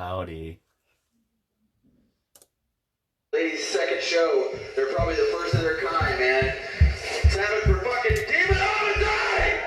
Howdy. Ladies' second show. They're probably the first of their kind, man. It's happening for fucking DEMONOMACY!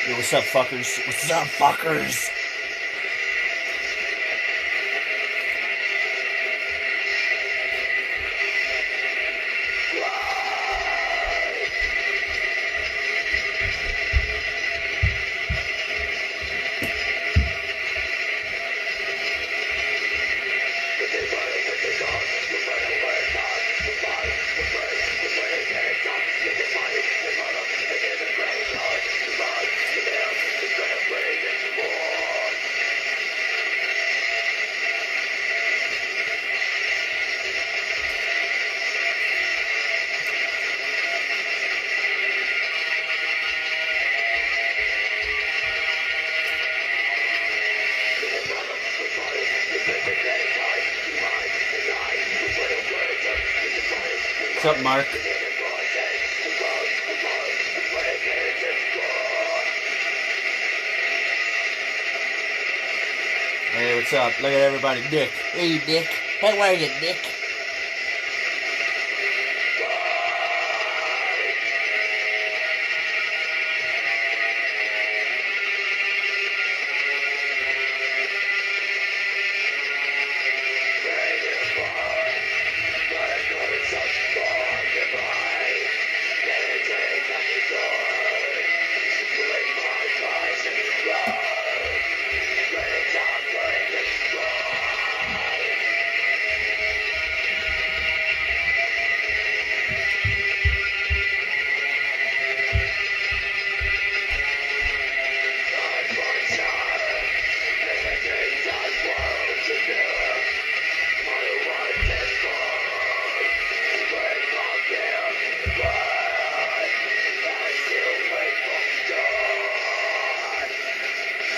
Yo, what's up, fuckers? What's up, fuckers? What's up, Mark? Hey, what's up? Look at everybody. Dick. Hey, Dick. How are you, Dick?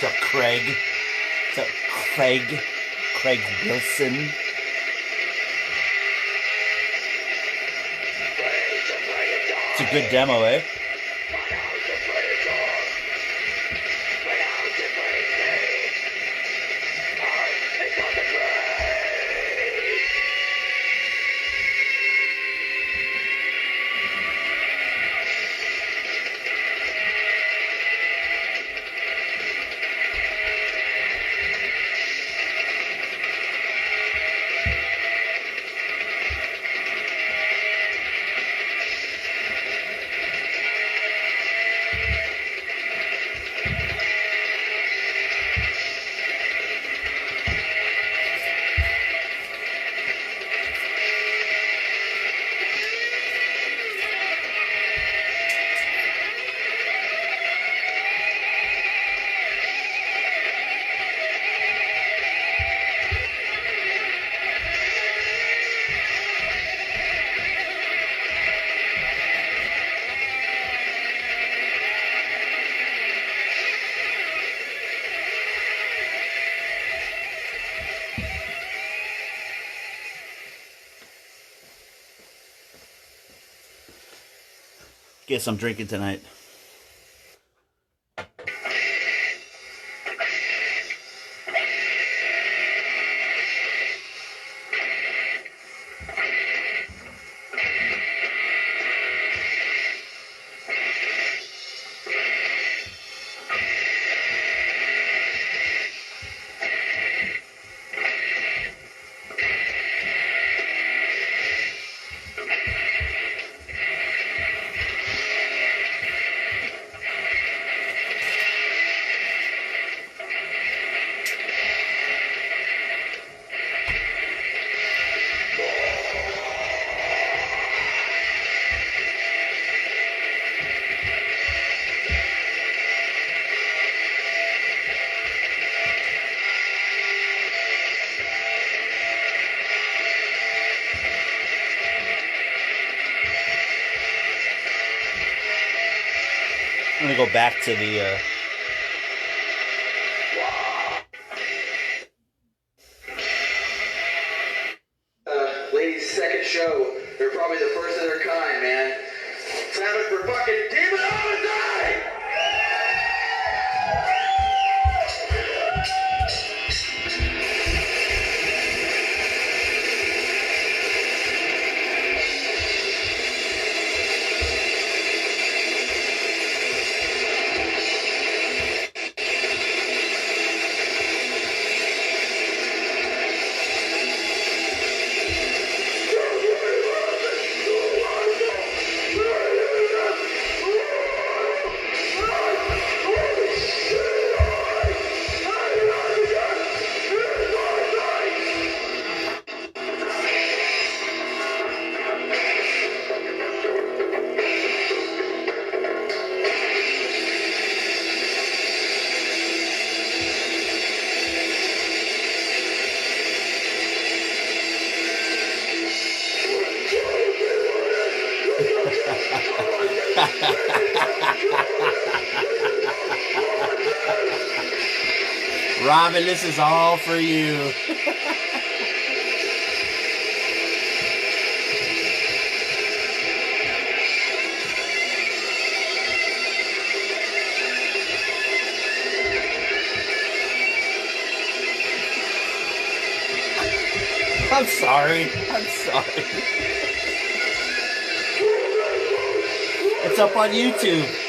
What's up, Craig? What's up, Craig? Craig Wilson. It's a good demo, eh? Guess I'm drinking tonight. I'm gonna go back to the ladies' second show. They're probably the first of their kind, man. Time for fucking DEMONOMACY! Robin, this is all for you. I'm sorry. I'm sorry. It's up on YouTube.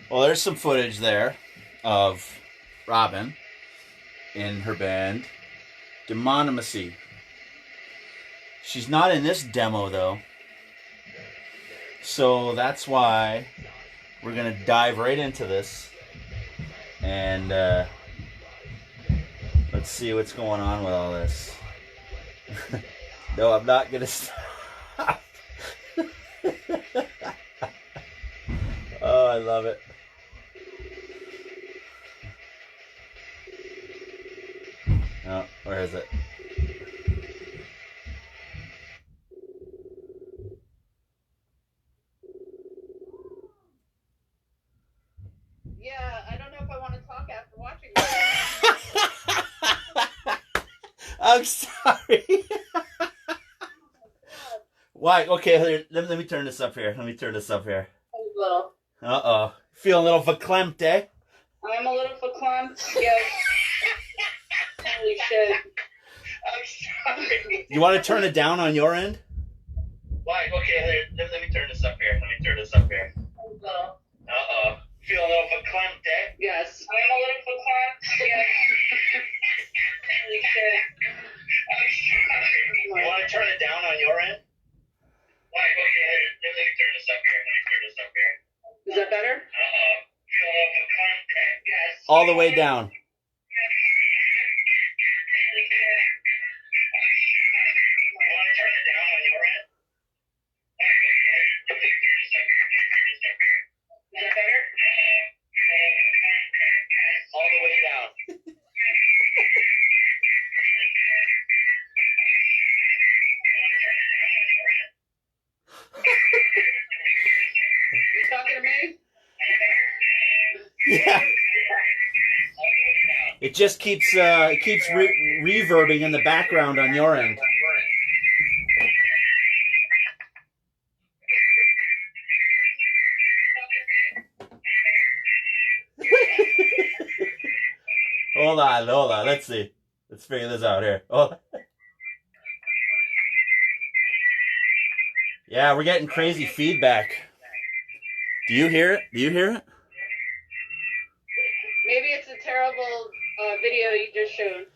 Well, there's some footage there of Robin in her band, DEMONOMACY. She's not in this demo, though. So that's why we're going to dive right into this. And let's see what's going on with all this. No, I'm not gonna stop. Oh, I love it. Oh, where is it? Yeah, I don't know if I want to talk after watching this. I'm sorry. Why? Okay, here, let me turn this up here. Let me turn this up here. A little. Uh-oh. Feel a little verklempt, eh? I'm a little verklempt. Yes. Holy shit. I'm sorry. You want to turn it down on your end? Why? Okay, here, let me turn this up here. Let me turn this up here. A little. Uh-oh. Feel a little verklempt, eh? Yes. I'm a little verklempt. Yes. Holy shit. I'm sorry. You want to turn it down on your end? Why? Okay, here, let me turn this up here. Let me turn this up here. Is that better? Uh-oh. Feel a little verklempt, eh? Yes. All the way down. You talking to me? Yeah. It just keeps reverbing in the background on your end. Hold on. Let's see. Let's figure this out here. Oh. Yeah, we're getting crazy feedback. Do you hear it? Do you hear it? Maybe it's a terrible video you just showed.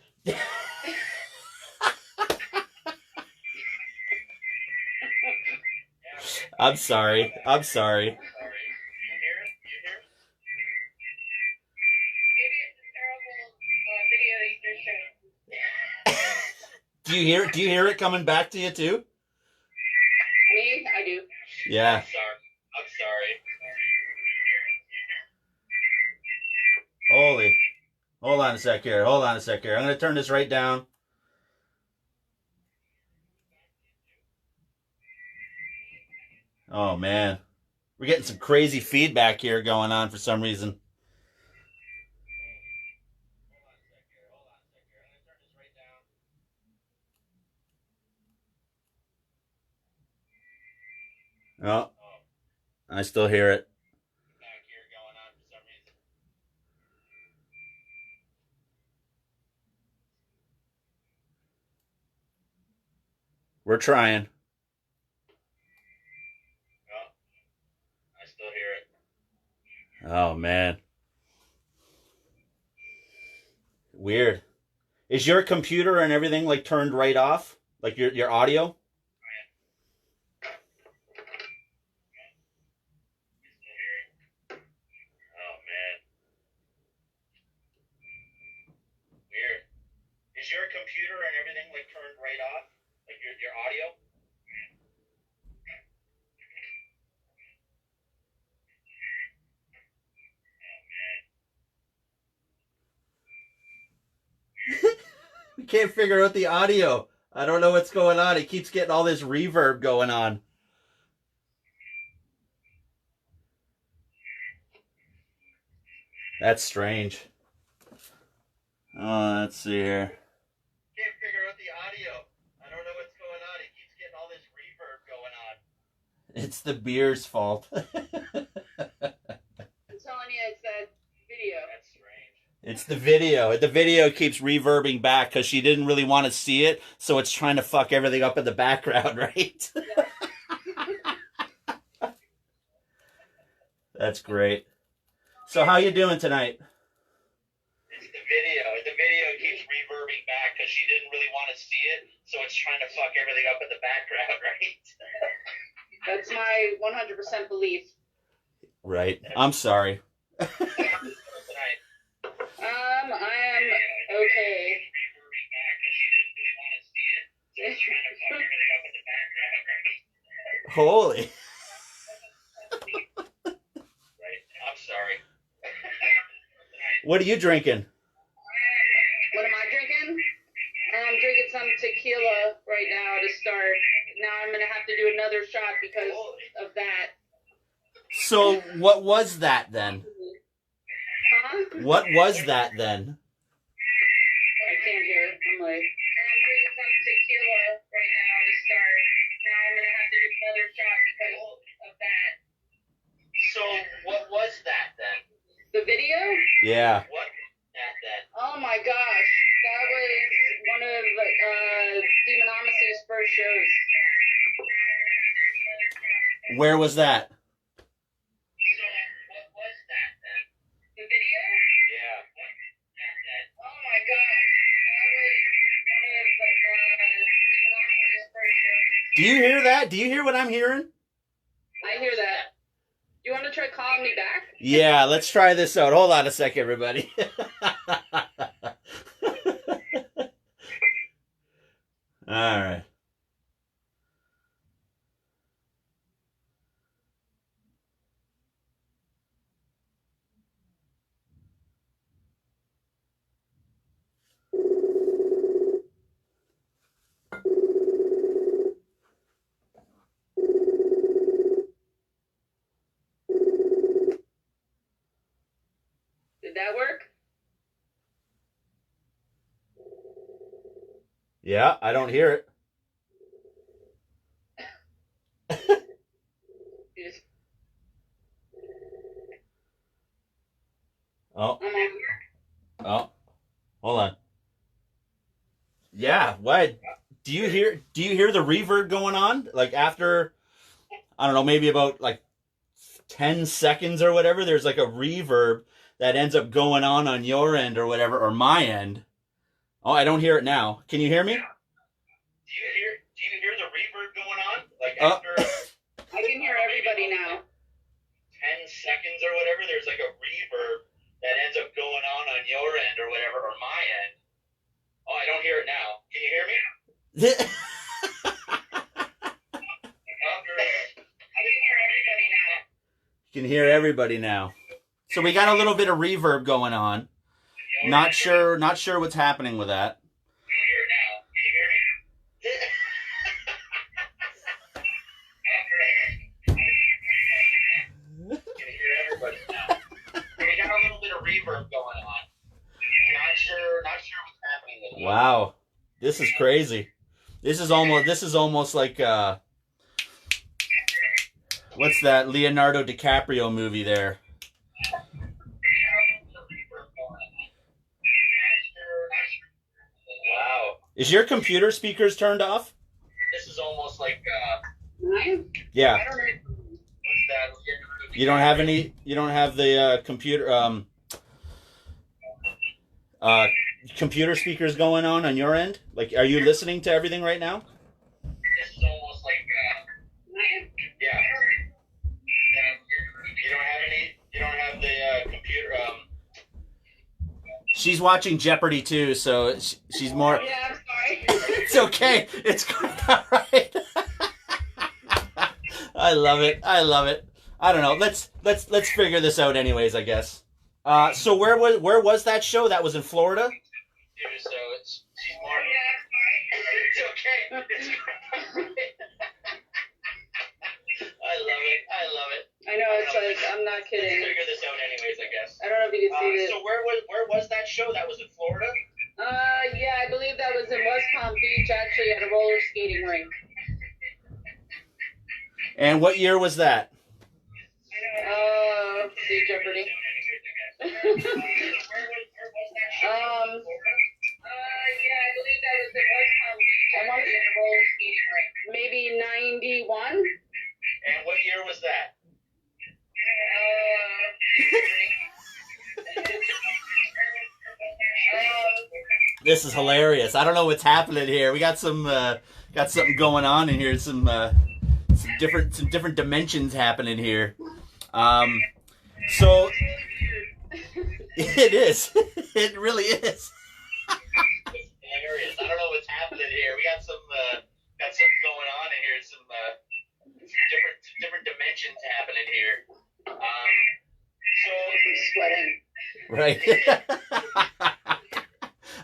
I'm sorry. I'm sorry. Maybe it's a terrible video you just showed. Do you hear it? Do you hear it coming back to you too? Me? I do. Yeah. I'm sorry. Holy. Hold on a sec here. I'm going to turn this right down. Oh, man. We're getting some crazy feedback here going on for some reason. Oh, I still hear it. We're trying. I still hear it. Oh, man. Weird. Is your computer and everything like turned right off? Like your audio? Oh, man. Weird. Is your computer and everything like turned right off? Like your audio? We can't figure out the audio. I don't know what's going on. It keeps getting all this reverb going on. That's strange. Oh, let's see here. Can't figure out the audio. I don't know what's going on. It keeps getting all this reverb going on. It's the beer's fault. I'm telling you, it's that video. That's strange. It's the video. The video keeps reverbing back because she didn't really want to see it, so it's trying to fuck everything up in the background, right? That's great. So how you doing tonight? It's the video. The video keeps reverbing back because she didn't really want to see it, so it's trying to fuck everything up in the background, right? That's my 100% belief. Right. I'm sorry. Tonight. Holy. Right. I'm sorry. What are you drinking? What am I drinking? I'm drinking some tequila right now to start. Now I'm gonna have to do another shot because of that. So what was that then? Huh? What was that then? I can't hear it. I'm like, I'm drinking some tequila right now to start. Now I'm gonna have to do another shot because of that. So what was that then? The video? Yeah. What was that then? Oh my gosh, that was one of DEMONOMACY's first shows. Where was that? So what was that then? The video? Yeah. What was that then? Oh my gosh, that was one of DEMONOMACY's first shows. Do you hear that? Do you hear what I'm hearing? I hear that. You want to try calling me back? Yeah, let's try this out. Hold on a sec, everybody. All right. Did that work? Yeah, I don't hear it. You just, Oh, I'm on. oh, hold on. Yeah, what? Do you hear the reverb going on? Like after, I don't know, maybe about like 10 seconds or whatever, there's like a reverb that ends up going on your end or whatever, or my end. Oh, I don't hear it now. Can you hear me? Do you hear the reverb going on? Like after I can hear everybody now. 10 seconds or whatever, there's like a reverb that ends up going on your end or whatever, or my end. Oh, I don't hear it now. Can you hear me? You can hear everybody now. So we got a little bit of reverb going on. Not sure what's happening with that. Wow, this is crazy. This is almost like what's that Leonardo DiCaprio movie there? Wow. Is your computer speakers turned off? This is almost like Mine? Yeah. I don't know. what's that? You don't have any. You don't have the computer computer speakers going on your end. Like, are you listening to everything right now? This is almost like yeah. You don't have the computer She's watching Jeopardy too, so she's more. Yeah, I'm sorry. It's okay. It's all right. I love it. I don't know. Let's figure this out, anyways. I guess. So where was that show? That was in Florida. so she's more. It's okay. It's I love it. I know, it's like, I'm not Let's kidding. figure this out, anyways. I guess. I don't know if you can see this. So where was that show? That was in Florida. Yeah, I believe that was in West Palm Beach, actually, at a roller skating rink. And what year was that? See Jeopardy. Yeah, I believe that was in West Palm Beach. I want to be in a roller skating rink. Maybe 91? And what year was that? This is hilarious. I don't know what's happening here. We got something going on in here. Some different dimensions happening here. So it is. It really is. It's hilarious. I don't know what's happening here. We got something going on in here. Some different dimensions happening here. So I'm sweating. Right.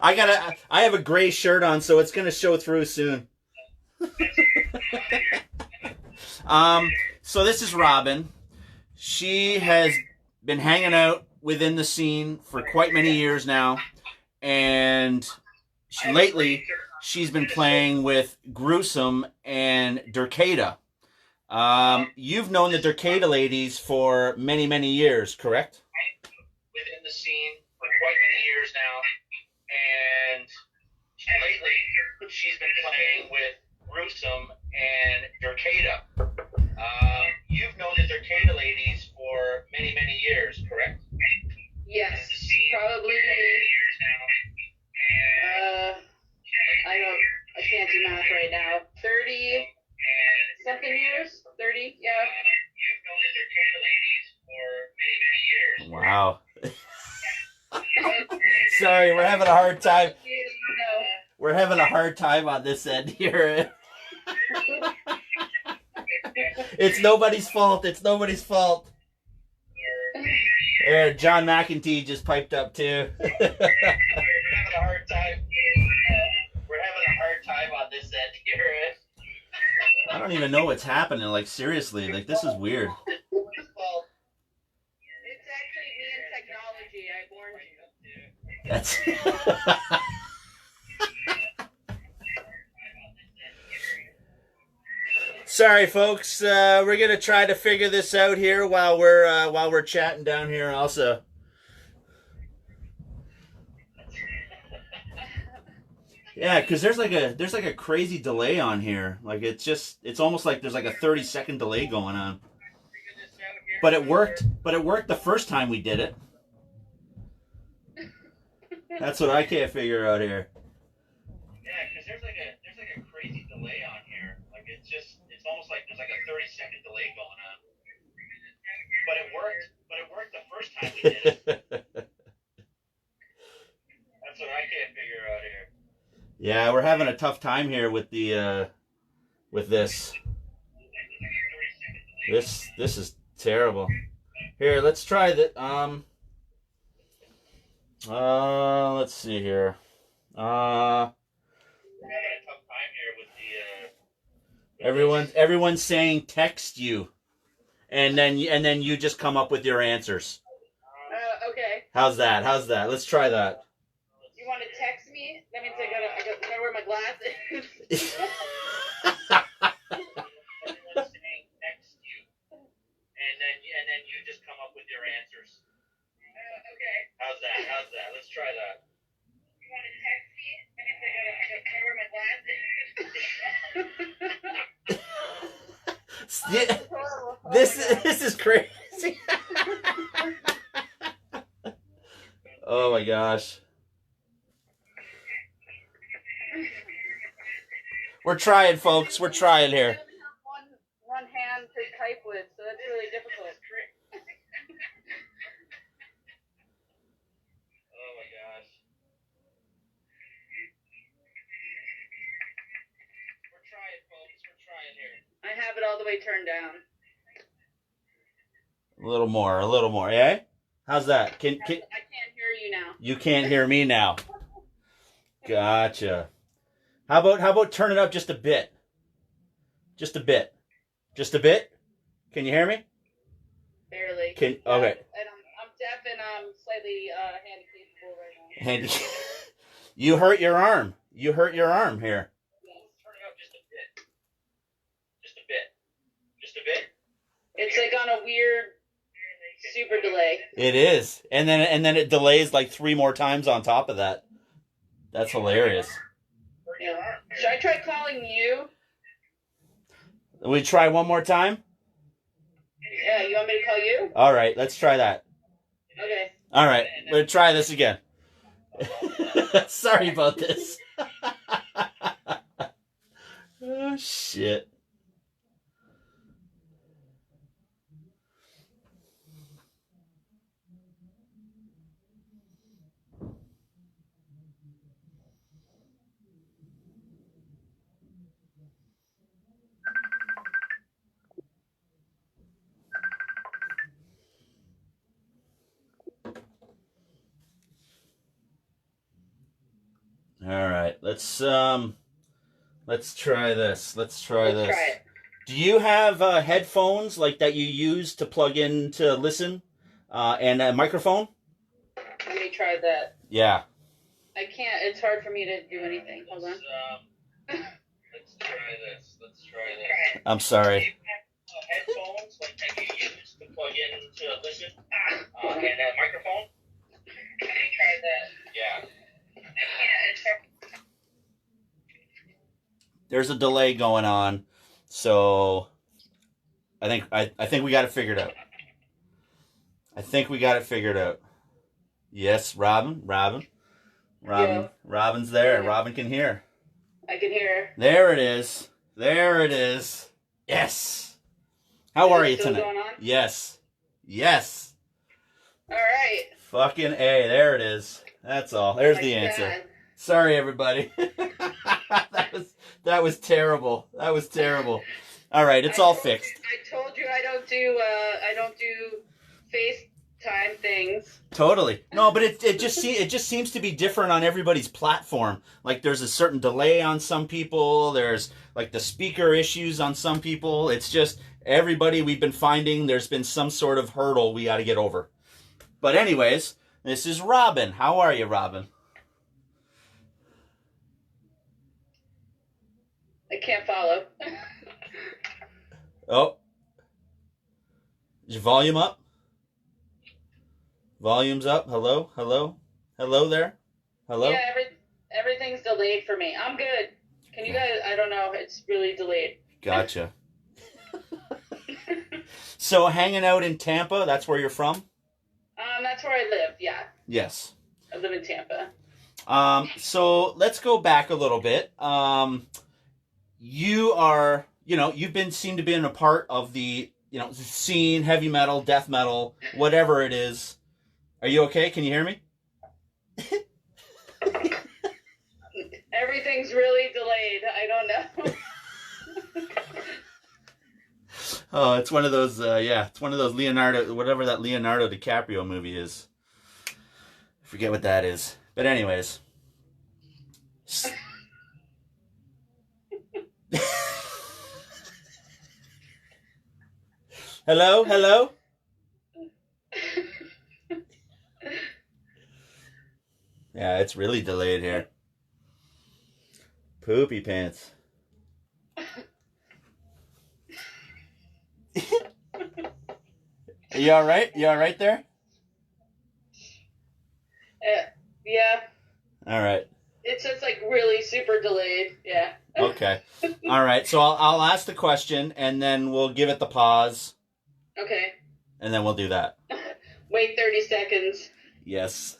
I have a gray shirt on, so it's gonna show through soon. So this is Robin. She has been hanging out within the scene for quite many years now, and lately she's been playing with Gruesome and DERKETA. You've known the DERKETA ladies for many, many years, correct? within the scene for quite many years now, and lately she's been playing with Gruesome and DERKETA. You've known the DERKETA ladies for many, many years, correct? Yes, probably. I can't do math right now. 30 something years? 30, yeah. You've known the DERKETA ladies for many, many years. Wow. Sorry, we're having a hard time. We're having a hard time on this end here. It's nobody's fault. It's nobody's fault. There, John McEntee just piped up too. We're having a hard time. We're having a hard time on this end here. I don't even know what's happening. Like, seriously, like, this is weird. Well, it's actually me and technology. I warned you. That's. Sorry, folks. We're gonna try to figure this out here while we're chatting down here. Also, yeah, because there's like a crazy delay on here. Like, it's almost like there's like a 30-second delay going on. But it worked. But it worked the first time we did it. That's what I can't figure out here. Yeah, because there's like a crazy delay on here. Like, it's almost like there's like a 30-second delay going on. But it worked the first time we did it. That's what I can't figure out here. Yeah, we're having a tough time here with the with this. This is terrible. Here, let's try that. Let's see here. We're having a tough time here with the Everyone's saying text you, and then you just come up with your answers. Okay. How's that? Let's try that. You want to text me? That means I gotta wear my glasses. everyone's saying text you, and then you just come up with your answers. Okay. How's that? Let's try that. You want to text me? That means I gotta wear my glasses. Yeah, this is crazy. Oh my gosh. We're trying, folks. We're trying here. I only have one hand to type with, so that's really difficult. Oh my gosh. We're trying, folks. We're trying here. I have it all the way turned down. A little more, eh? How's that? I can't hear you now. You can't hear me now? Gotcha. How about turn it up just a bit? Just a bit. Can you hear me? Barely. Okay. And I'm deaf and I'm slightly handicapable right now. Handy. You hurt your arm. You hurt your arm here. Turn it up just a bit. Just a bit. Just a bit. It's like on a weird super delay. It is, and then it delays like 3 more times on top of that. That's hilarious. Yeah. Should I try calling you? We try one more time. Yeah, you want me to call you? All right, let's try that. Okay. All right, we'll try this again. Sorry about this. Oh shit. right. Let's try this. Let's try Let's this. try it. Do you have headphones like that you use to plug in to listen, and a microphone? Let me try that. Yeah. I can't. It's hard for me to do anything. Hold on. Let's try this. Let's try this. I'm sorry. Headphones like that you use to plug in to listen, and a microphone. Let me try that. Yeah. It's hard. There's a delay going on, so I think we got it figured out. I think we got it figured out. Yes, Robin. Yeah. Robin's there. Yeah. Robin can hear. I can hear. There it is. There it is. Yes. How are Is it you still tonight? going on? Yes. Yes. All right. Fucking A. There it is. That's all. There's Oh the my answer. God. Sorry, everybody. that was terrible. That was terrible. All right, it's all fixed. I told you I don't do FaceTime things. Totally. No, but it just seems to be different on everybody's platform. Like there's a certain delay on some people. There's like the speaker issues on some people. It's just everybody we've been finding there's been some sort of hurdle we got to get over. But anyways, this is Robin. How are you, Robin? I can't follow. Oh. Is your volume up? Volume's up. Hello? Hello? Hello there? Hello? Yeah, everything's delayed for me. I'm good. Can you guys? I don't know. It's really delayed. Gotcha. So hanging out in Tampa, that's where you're from? That's where I live. Yeah, Yes. I live in Tampa. So let's go back a little bit. You are, seem to be in a part of the, scene, heavy metal, death metal, whatever it is. Are you okay? Can you hear me? Everything's really delayed. I don't know. Oh, it's one of those, it's one of those Leonardo, whatever that Leonardo DiCaprio movie is. I forget what that is. But anyways. Hello? Hello? Yeah, it's really delayed here. Poopy pants. Are you alright? You alright there? Yeah. Alright. It's just like really super delayed. Yeah. Okay. Alright, so I'll ask the question and then we'll give it the pause. Okay. And then we'll do that. Wait 30 seconds. Yes.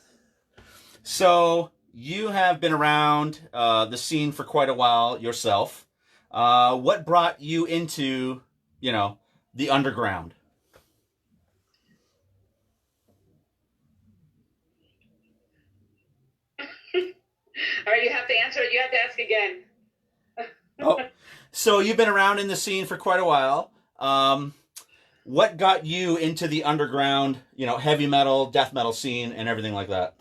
So, you have been around the scene for quite a while yourself. What brought you into, the underground? All right, you have to answer it. You have to ask again. Oh, so you've been around in the scene for quite a while. What got you into the underground, heavy metal, death metal scene and everything like that?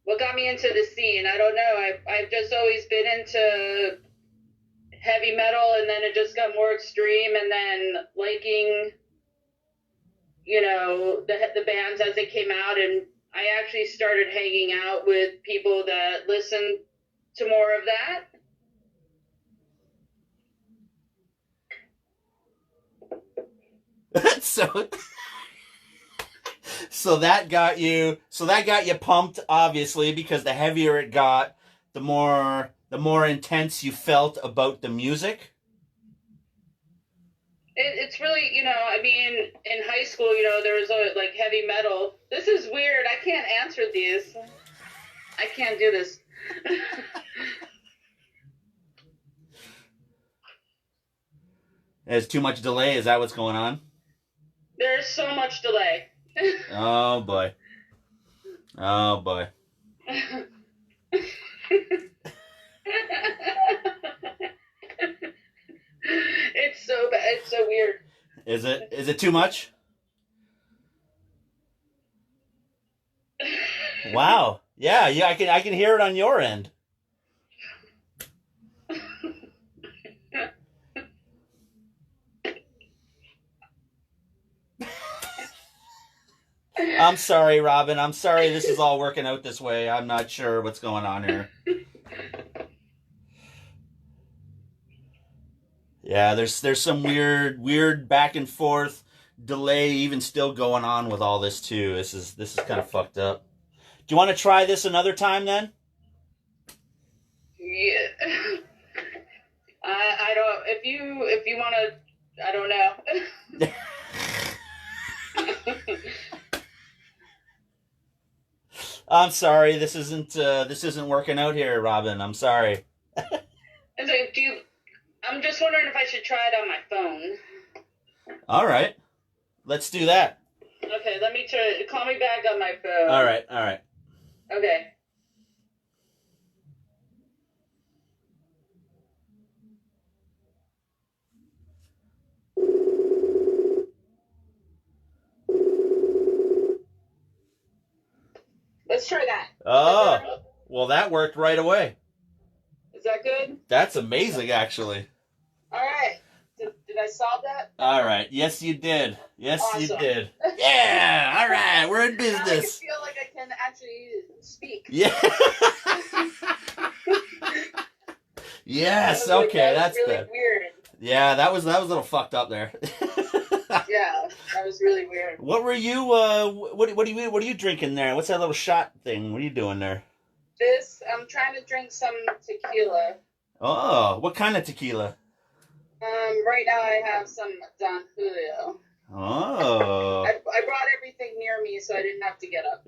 What got me into the scene? I don't know. I've just always been into heavy metal, and then it just got more extreme, and then liking, the bands as they came out, and I actually started hanging out with people that listened to more of that. So that got you pumped, obviously, because the heavier it got, the more intense you felt about the music. It's really, in high school, there was like heavy metal. This is weird. I can't answer these. I can't do this. There's too much delay. Is that what's going on? There's so much delay. Oh boy. Oh boy. It's so bad. It's so weird. Is it? Is it too much? Wow. Yeah. Yeah. I can hear it on your end. I'm sorry, Robin. I'm sorry this is all working out this way. I'm not sure what's going on here. Yeah, there's some weird back and forth delay even still going on with all this too. This is kind of fucked up. Do you want to try this another time then? Yeah. I don't. If you want to, I don't know. I'm sorry, this isn't working out here, Robin. I'm sorry. And so I'm just wondering if I should try it on my phone. All right, let's do that. Okay, let me try. Call me back on my phone. All right, all right. Okay. Let's try that. Oh, well, that worked right away. Is that good? That's amazing, actually. All right. Did I solve that? All right. Yes, you did. Yes, you Awesome. did. Yeah. All right. We're in Now I can business. feel like I can actually speak. Yeah. Yes. That was Okay. That's really good. weird. Yeah. That was a little fucked up there. Yeah, that was really weird. What were you? What are you drinking there? What's that little shot thing? What are you doing there? I'm trying to drink some tequila. Oh, what kind of tequila? Right now I have some Don Julio. Oh. I brought everything near me so I didn't have to get up.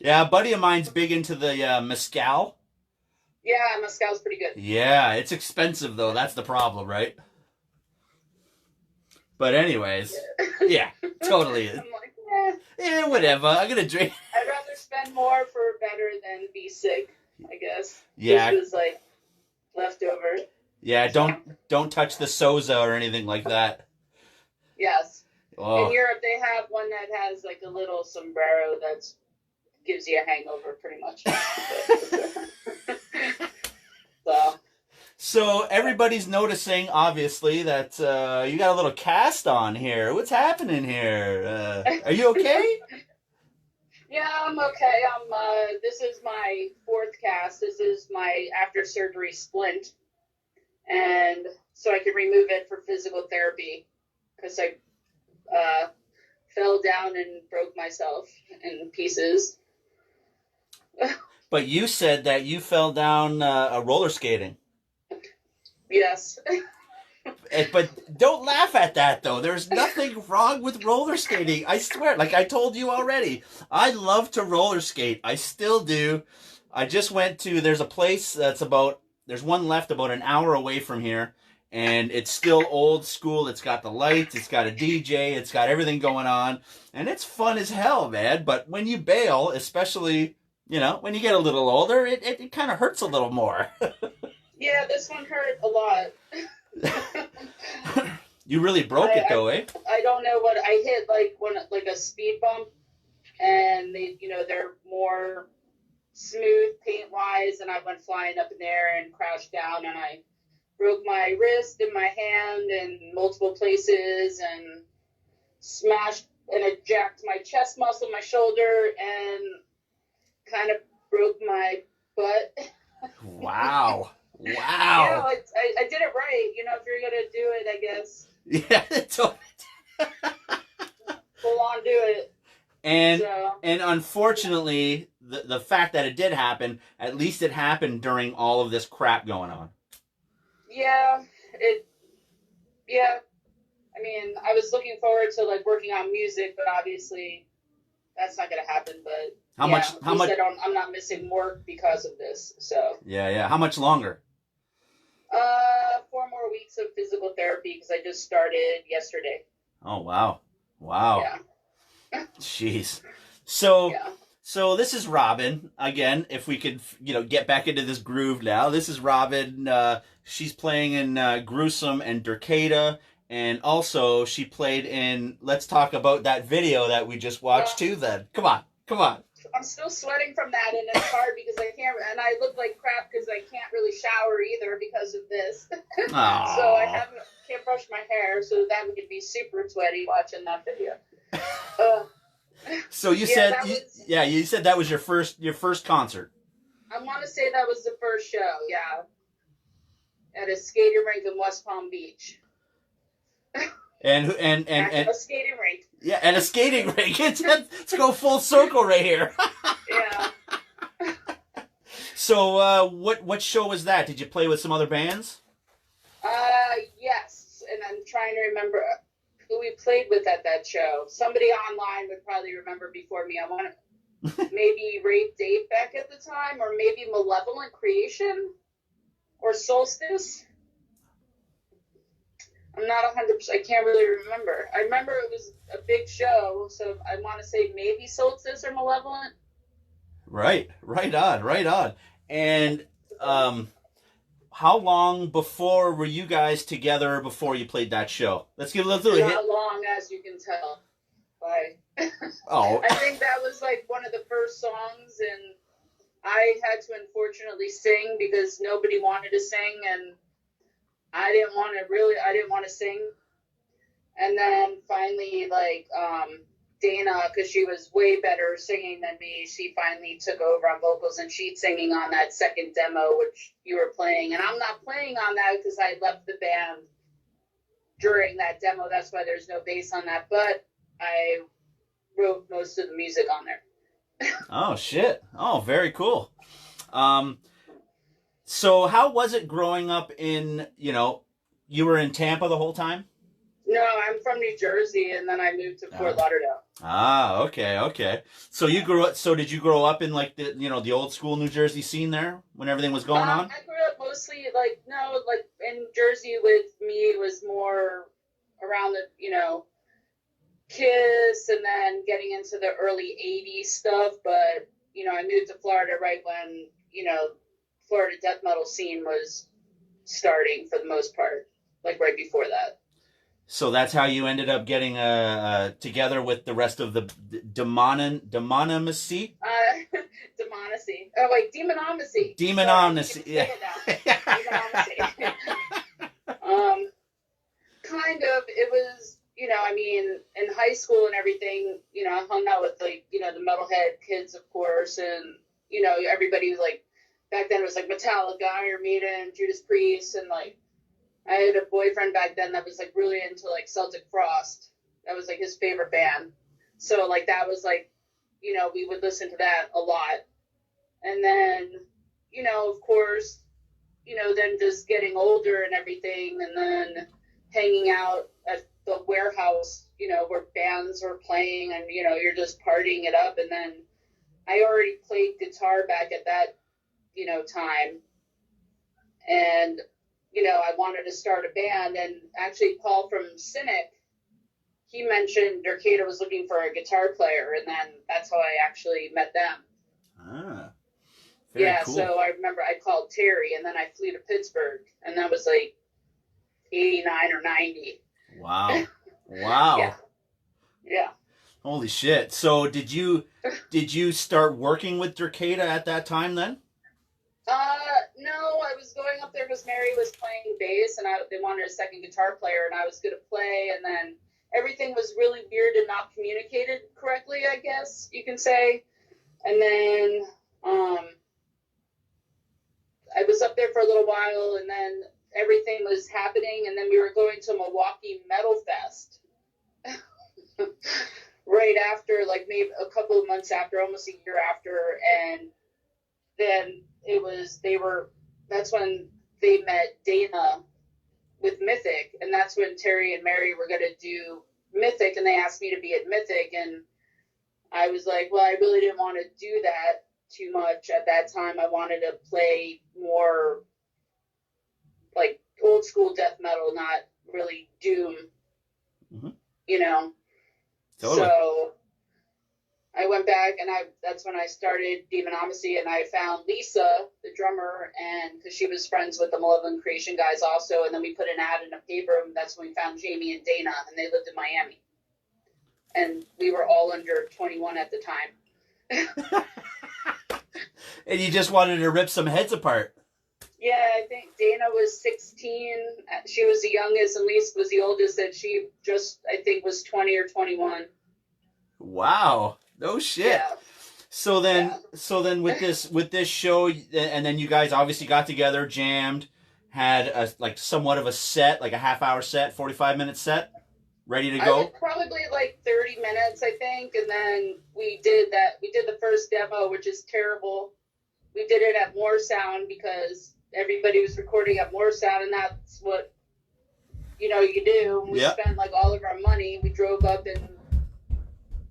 Yeah, a buddy of mine's big into the mezcal. Yeah, mezcal's pretty good. Yeah, it's expensive though. That's the problem, right? But anyways, yeah, totally. I'm like, Yeah, whatever. I'm gonna drink. I'd rather spend more for better than be sick, I guess. Yeah. This was like leftover. Yeah, don't touch the Soza or anything like that. Yes. Oh. In Europe, they have one that has like a little sombrero that gives you a hangover, pretty much. So everybody's noticing, obviously, that you got a little cast on here. What's happening here? Are you okay? Yeah, I'm okay. This is my fourth cast. This is my after surgery splint, and so I could remove it for physical therapy because I fell down and broke myself in pieces. But you said that you fell down roller skating. Yes. But don't laugh at that, though. There's nothing wrong with roller skating. I swear. Like I told you already, I love to roller skate. I still do. I just went to, there's a place there's one left about an hour away from here. And it's still old school. It's got the lights. It's got a DJ. It's got everything going on. And it's fun as hell, man. But when you bail, especially, when you get a little older, it kind of hurts a little more. Yeah, this one hurt a lot. You really broke it, though, eh? I don't know what I hit, like a speed bump, and they're more smooth paint wise, and I went flying up in there and crashed down, and I broke my wrist and my hand in multiple places, and smashed and it jacked my chest muscle, my shoulder, and kind of broke my butt. Wow. Wow. I did it right. If you're going to do it, I guess. Yeah, Full on do it. And unfortunately, the fact that it did happen, at least it happened during all of this crap going on. Yeah, I mean, I was looking forward to working on music, but obviously that's not going to happen. But how much? I'm not missing work because of this. So yeah. How much longer? 4 more weeks of physical therapy because I just started yesterday. Oh wow. Yeah. Jeez. So, Yeah. so this is Robin again. If we could, get back into this groove now. This is Robin. She's playing in Gruesome and DERKETA, and also she played in. Let's talk about that video that we just watched too. Then, come on, come on. I'm still sweating from that, and it's hard because I can't, and I look like crap because I can't really shower either because of this. So I can't brush my hair, so that would be super sweaty watching that video. So you you said that was your first concert. I want to say that was the first show, yeah, at a skating rink in West Palm Beach. And a skating rink. Yeah, and a skating rink. Let's go full circle right here. Yeah. So, what show was that? Did you play with some other bands? Yes, and I'm trying to remember who we played with at that show. Somebody online would probably remember before me. I want to maybe Rape Dave back at the time, or maybe Malevolent Creation, or Solstice. I'm not 100%. I can't really remember. I remember it was a big show, so I want to say maybe Solstice or Malevolent. Right on. And how long before were you guys together before you played that show? Let's do a hit. Not long, as you can tell. Oh. I think that was like one of the first songs, and I had to unfortunately sing because nobody wanted to sing, and I didn't want to sing. And then finally, Dana, because she was way better singing than me, she finally took over on vocals, and she's singing on that second demo, which you were playing. And I'm not playing on that because I left the band during that demo. That's why there's no bass on that. But I wrote most of the music on there. Oh, shit. Oh, very cool. So how was it growing up in, you were in Tampa the whole time? No, I'm from New Jersey, and then I moved to Fort Lauderdale. Ah, okay. So did you grow up in the old school New Jersey scene there when everything was going on? I grew up mostly in Jersey. With me, it was more around the, Kiss, and then getting into the early 80s stuff. But, I moved to Florida right when, Florida death metal scene was starting for the most part, right before that. So that's how you ended up getting together with the rest of the DEMONOMACY? Demonomacy. Oh, wait, Demonomacy. Demonomacy, yeah. Demonomacy. Kind of, it was, in high school and everything, I hung out with, the metalhead kids, of course, and, everybody was, back then it was, Metallica, Iron Maiden, Judas Priest, and, I had a boyfriend back then that was, really into, Celtic Frost. That was, his favorite band. So, that was, we would listen to that a lot. And then, of course, then just getting older and everything, and then hanging out at the warehouse, where bands were playing, and, you're just partying it up. And then I already played guitar back at that, time. And, I wanted to start a band, and actually Paul from Cynic, he mentioned DERKETA was looking for a guitar player, and then that's how I actually met them. Ah, very cool. So I remember I called Terry, and then I flew to Pittsburgh, and that was 89 or 90. Wow. Yeah. Holy shit. So did you start working with DERKETA at that time then? No, I was going up there because Mary was playing bass, and they wanted a second guitar player, and I was going to play, and then everything was really weird and not communicated correctly, I guess you can say. And then I was up there for a little while, and then everything was happening, and then we were going to Milwaukee Metal Fest right after, maybe a couple of months after, almost a year after, and then that's when they met Dana with Mythic, and that's when Terry and Mary were going to do Mythic, and they asked me to be at Mythic, and I was like, well, I really didn't want to do that too much at that time. I wanted to play more old school death metal, not really doom, Totally. So I went back and that's when I started Demonomacy, and I found Lisa, the drummer, and because she was friends with the Malevolent Creation guys also, and then we put an ad in a paper, and that's when we found Jamie and Dana, and they lived in Miami. And we were all under 21 at the time. And you just wanted to rip some heads apart. Yeah, I think Dana was 16. She was the youngest, and Lisa was the oldest, and she just, I think, was 20 or 21. Wow. No shit. Yeah. So then with this show, and then you guys obviously got together, jammed, had a like somewhat of a set, like a half-hour set, 45-minute set, ready to go. Probably like 30 minutes, I think, and then we did the first demo, which is terrible. We did it at More Sound because everybody was recording at More Sound, and that's what you do. We spent like all of our money. We drove up and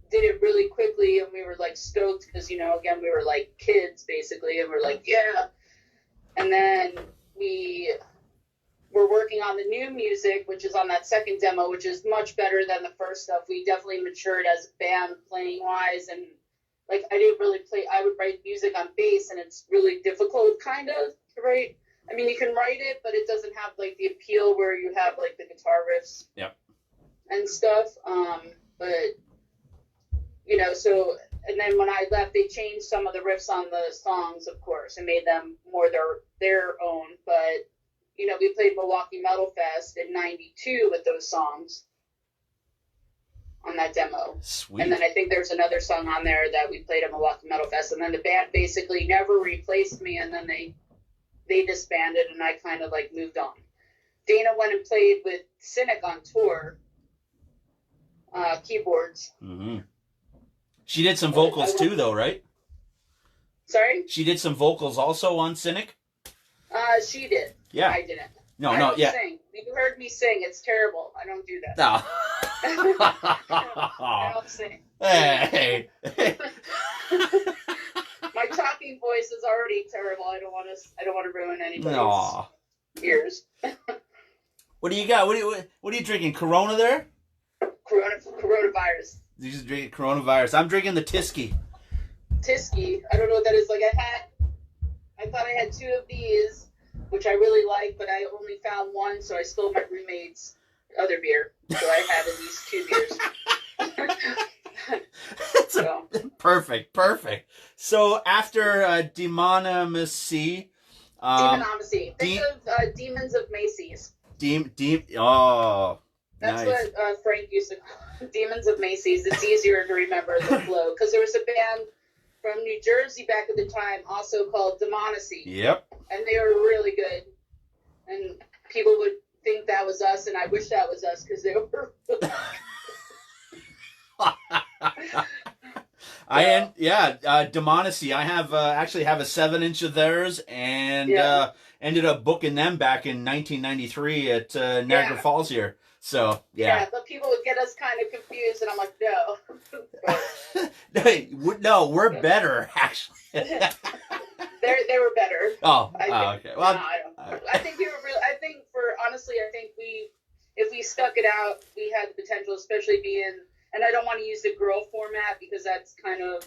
did it really quickly, and we were like stoked because again, we were like kids basically, and we're like, yeah. And then we were working on the new music, which is on that second demo, which is much better than the first stuff. We definitely matured as a band playing wise, and like I didn't really play. I would write music on bass, and it's really difficult kind of to write. I mean, you can write it, but it doesn't have like the appeal where you have like the guitar riffs and stuff. But so, and then when I left, they changed some of the riffs on the songs, of course, and made them more their own. But, we played Milwaukee Metal Fest in 92 with those songs on that demo. Sweet. And then I think there's another song on there that we played at Milwaukee Metal Fest. And then the band basically never replaced me, and then they disbanded, and I kind of like moved on. Dana went and played with Cynic on tour, keyboards. Mm-hmm. She did some vocals too, though, right? Sorry? She did some vocals also on Cynic? She did. Yeah. I didn't. No, I no, don't yeah. sing. You heard me sing. It's terrible. I don't do that. No. I don't sing. Hey. My talking voice is already terrible. I don't want to ruin anybody's Aw. ears. What do you got? What are you drinking? Corona there? Coronavirus. You just drinking coronavirus. I'm drinking the Tisky. Tisky. I don't know what that is. Like I thought I had 2 of these, which I really like, but I only found one, so I stole my roommate's other beer. So I have at least 2 beers. So. Perfect. So after Demonomacy. Demonomacy. Think of Demons of Macy's. Oh. That's nice. what Frank used to call Demons of Macy's. It's easier to remember the flow. Because there was a band from New Jersey back at the time also called Demonomacy. Yep. And they were really good. And people would think that was us, and I wish that was us because they were Demonomacy. I have actually have a 7-inch of theirs, and ended up booking them back in 1993 at Niagara Falls here. So yeah, but people would get us kind of confused, and I'm like, no. No, we're better actually. They were better. Okay. Well, no, I think we were really. I think if we stuck it out, we had the potential, especially being. And I don't want to use the girl format because that's kind of,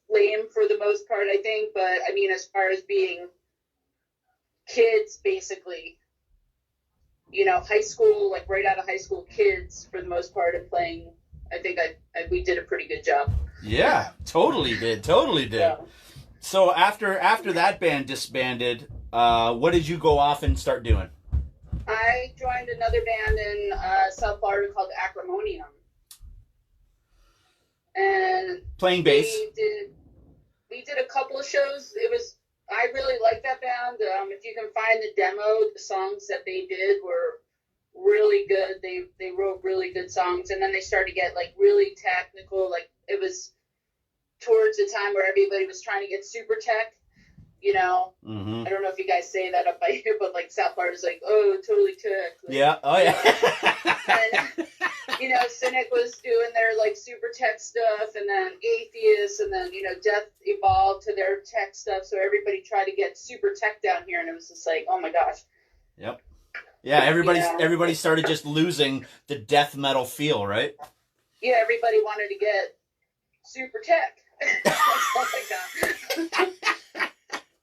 lame for the most part, I think. But I mean, as far as being kids, basically, high school, like right out of high school kids for the most part, and playing, I think we did a pretty good job. Yeah, totally did. Yeah. So after that band disbanded, what did you go off and start doing? I joined another band in South Florida called Acrimonium. And playing bass. We did a couple of shows. I really liked that band. If you can find the demo, the songs that they did were really good. They wrote really good songs, and then they started to get like really technical. Like it was towards the time where everybody was trying to get super tech. Mm-hmm. I don't know if you guys say that up by here, but like South Florida's like, oh, totally tech. Like, yeah. Oh yeah. And, Cynic was doing their like super tech stuff, and then Atheist, and then Death evolved to their tech stuff. So everybody tried to get super tech down here, and it was just like, oh my gosh. Yep. Yeah. Everybody started just losing the death metal feel, right? yeah, everybody wanted to get super tech. That's all I got.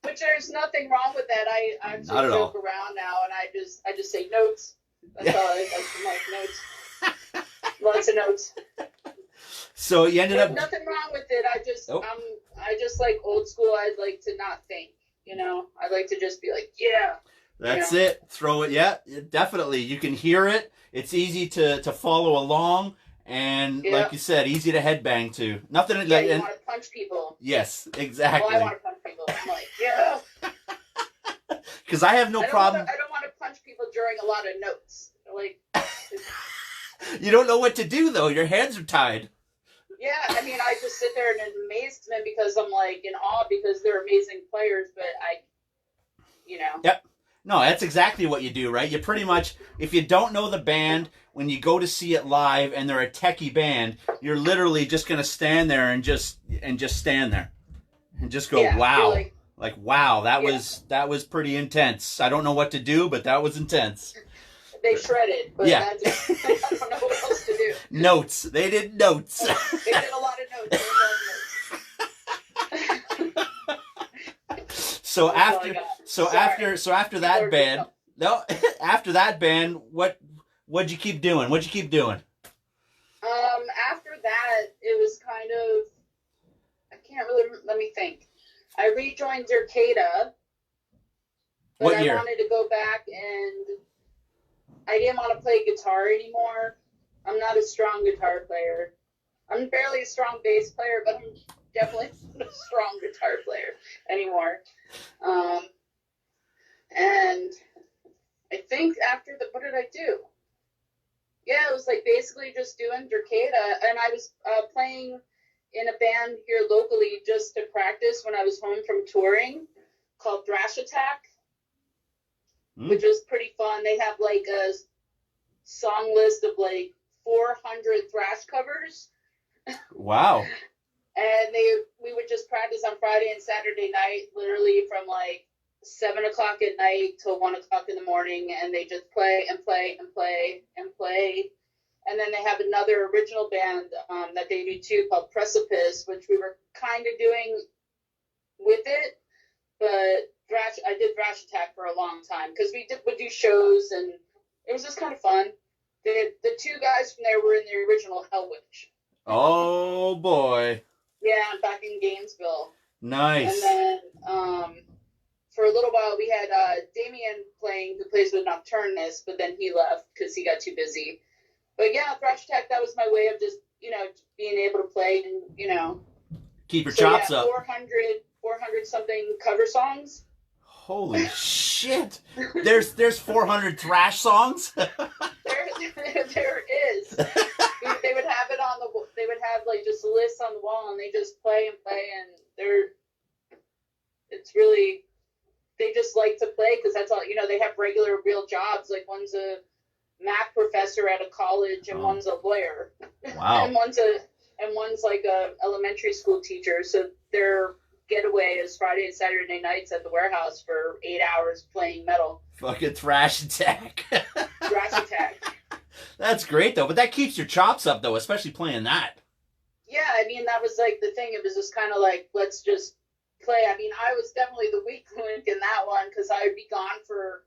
Which there's nothing wrong with that. I actually Not at all. joke around now, and I just say notes. That's all I like notes. Lots of notes. So you ended There's up. nothing wrong with it. I just like old school. I'd like to not think. I'd like to just be like, yeah. That's it. Throw it. Yeah, definitely. You can hear it. It's easy to follow along, and like you said, easy to headbang to. Nothing. Yeah, you want to punch people. Yes, exactly. Well, I want to punch people. I'm like, yeah. Because I have no problem. I don't want to punch people during a lot of notes. Like, you don't know what to do though. Your hands are tied. yeah, I mean, I just sit there in amazement because I'm like in awe because they're amazing players, but Yep. No, that's exactly what you do, right? You pretty much, if you don't know the band, when you go to see it live and they're a techie band, you're literally just gonna stand there and just stand there and just go, wow, like wow, that was pretty intense. I don't know what to do, but that was intense. They shredded, but yeah. I don't know what else to do. Notes. They did notes. They did a lot of notes. So after that band, after that band, what'd you keep doing? After that, it was kind of, I can't really, let me think. I rejoined DERKETA, but What year? I wanted to go back and I didn't want to play guitar anymore. I'm not a strong guitar player. I'm barely a strong bass player, but I'm definitely not a strong guitar player anymore. And I think after what did I do? Yeah, it was like basically just doing DERKETA, and I was playing in a band here locally just to practice when I was home from touring, called Thrash Attack, which was pretty fun. They have like a song list of like 400 thrash covers. Wow. And we would just practice on Friday and Saturday night, literally from like 7 o'clock at night till 1 o'clock in the morning, and they just play and play and play and play. And then they have another original band that they do too called Precipice, which we were kind of doing with it, but I did Thrash Attack for a long time because would do shows, and it was just kind of fun. The two guys from there were in the original Hell Witch. Oh boy. Yeah, back in Gainesville. Nice. And then for a little while we had Damien playing, who plays with Nocturnus, but then he left because he got too busy. But yeah, Thrash Attack, that was my way of just, being able to play and, keep your chops up. 400 something cover songs. Holy shit. There's 400 thrash songs? There is. They would have it they would have like just a list on the wall, and they just play and play, and it's really, they just like to play because that's all, they have regular real jobs. Like one's a math professor at a college, and one's a lawyer. Wow. and one's like a elementary school teacher. So their getaway is Friday and Saturday nights at the warehouse for 8 hours playing metal. Fucking Thrash Attack. Thrash Attack. That's great though, but that keeps your chops up though, especially playing that. Yeah, I mean, that was like the thing. It was just kind of like, let's just play. I mean, I was definitely the weak link in that one because I would be gone for,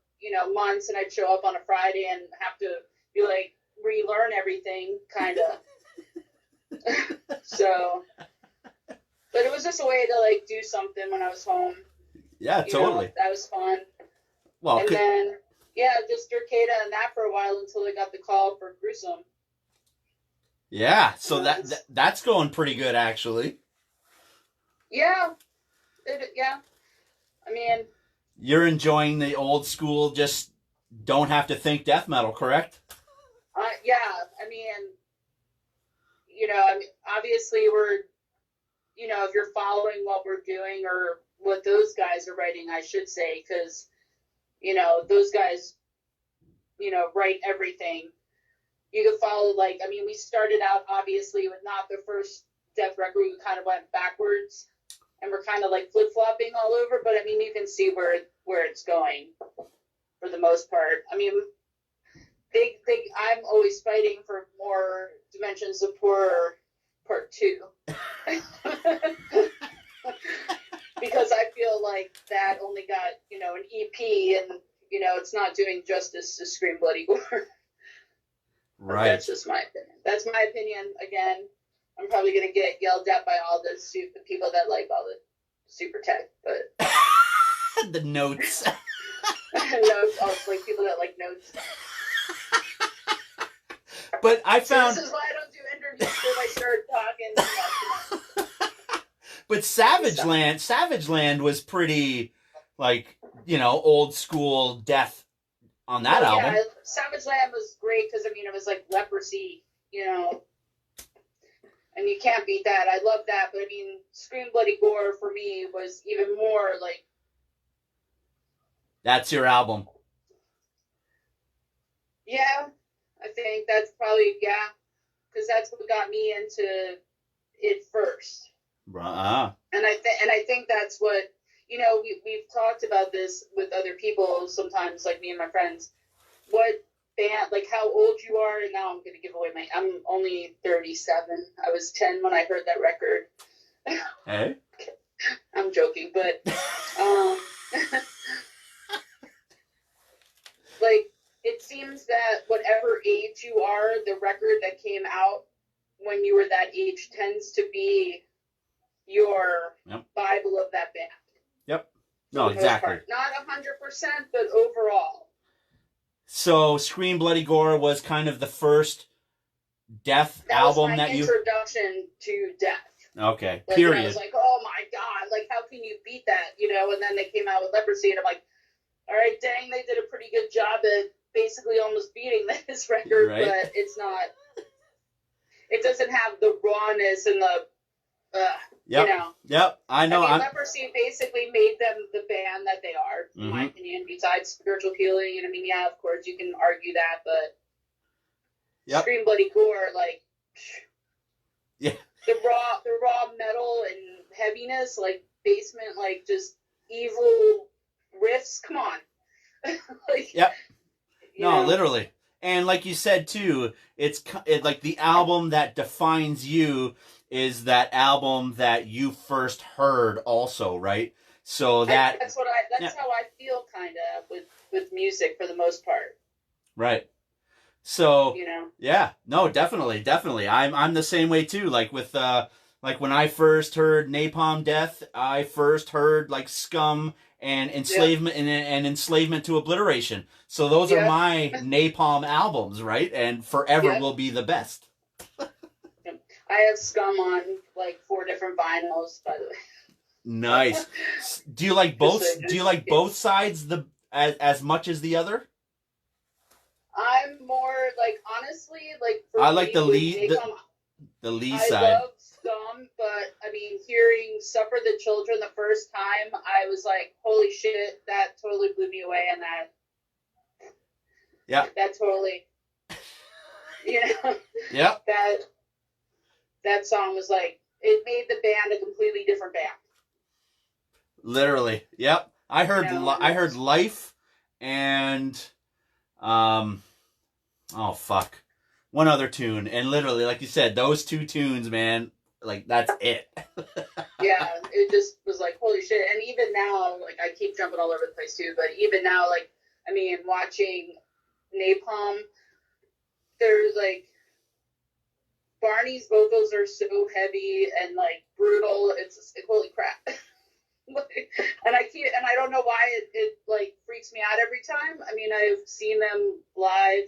months, and I'd show up on a Friday and have to be like, relearn everything, kind of. So, but it was just a way to like do something when I was home. Yeah, totally. That was fun. Well, and then, yeah, just DERKETA and that for a while until I got the call for Gruesome. Yeah, so that's going pretty good, actually. Yeah. Yeah. I mean, you're enjoying the old school, just don't have to think death metal, correct? Yeah. I mean, obviously we're, if you're following what we're doing or what those guys are writing, I should say, because, those guys, write everything. You could follow, we started out, obviously, with not the first death record. We kind of went backwards, and we're kind of, flip-flopping all over. But, you can see where it's going, for the most part. I'm always fighting for more Dimensions of Horror Part 2. Because I feel like that only got, an EP and, it's not doing justice to Scream Bloody Gore. Right. That's just my opinion. That's my opinion. Again, I'm probably going to get yelled at by all the people that like all the super tech, but... The notes. Notes, like people that like notes. But I found... So this is why I don't do interviews if I start talking. But Savage Land was pretty, like, old school death on that album. Yeah, Savage Land was great because, it was like Leprosy, and you can't beat that. I love that, but Scream Bloody Gore for me was even more like... That's your album. Yeah, I think that's probably, because that's what got me into it first. Uh-huh. And I think that's what, we've talked about this with other people sometimes, like me and my friends, what band, like how old you are, and now I'm going to give away I'm only 37. I was 10 when I heard that record. Hey? I'm joking, but, like, it seems that whatever age you are, the record that came out when you were that age tends to be your Bible of that band. Yep. No, exactly. Not 100%, but overall. So, Scream Bloody Gore was kind of the first death album that you... That was my introduction to death. Okay, like, period. I was like, oh my God, like, how can you beat that, and then they came out with Leprosy, and I'm like, all right, dang, they did a pretty good job at basically almost beating this record, right? But it's not... It doesn't have the rawness and the... Yep, I know. Leprosy basically made them the band that they are, in my opinion, besides spiritual healing. And of course, you can argue that, but Scream Bloody Gore, like, the raw metal and heaviness, like, basement, like, just evil riffs, come on. Like, no, literally. And like you said, too, it's like the album that defines you is that album that you first heard also, right? So that's how I feel kind of with music for the most part. Right. So, no, definitely. I'm the same way too. Like with, like when I first heard Napalm Death, I first heard like Scum and Enslavement and Enslavement to Obliteration. So those are my Napalm albums, right? And forever will be the best. I have Scum on like 4 different vinyls, by the way. Nice. Do you like both? Do you like both sides as much as the other? I'm more like, honestly, like, for I like the lead side. I love Scum, but hearing Suffer the Children the first time, I was like, holy shit, that totally blew me away, and that totally, that song was like, it made the band a completely different band. Literally, yep. I heard Life and oh fuck, one other tune, and literally, like you said, those 2 tunes, man, like that's it. Yeah, it just was like, holy shit. And even now, like, I keep jumping all over the place too, but even now, like, watching Napalm, there's like, Barney's vocals are so heavy and like brutal. It's just, like, holy crap. and I don't know why it like freaks me out every time. I've seen them live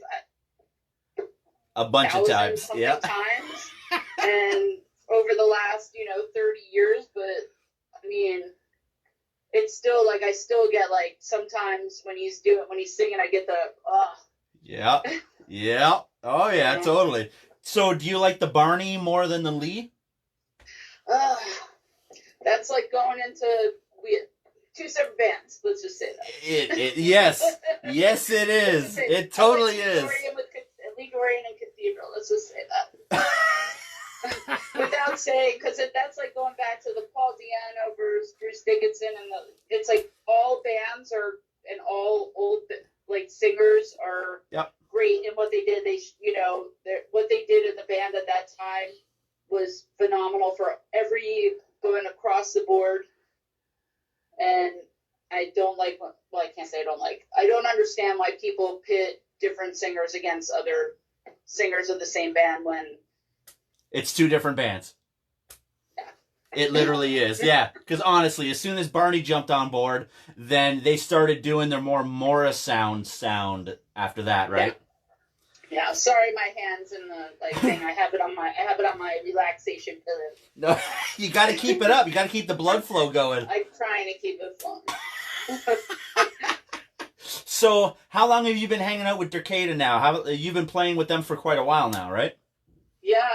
a bunch of times. Times. And over the last, 30 years, but it's still like, I still get like, sometimes when he's singing, I get the, Yeah. Oh yeah, totally. So do you like the Barney more than the Lee? That's like going into 2 separate bands. Let's just say that. Yes, it is. It totally is. Ligurian and Cathedral. Let's just say that. Without saying, because that's like going back to the Paul Di'Anno versus Bruce Dickinson, and it's like all bands and all old like singers are great in what and they, what they did in the band at that time was phenomenal for going across the board. And I don't like, well, I can't say I don't like, I don't understand why people pit different singers against other singers of the same band when it's two different bands. It literally is, yeah. Because honestly, as soon as Barney jumped on board, then they started doing their more Morris sound after that, right? Yeah. Sorry, my hands in the thing. I have it on my relaxation pillow. No, you got to keep it up. You got to keep the blood flow going. I'm trying to keep it flowing. So, how long have you been hanging out with DERKETA now? You've been playing with them for quite a while now, right? Yeah.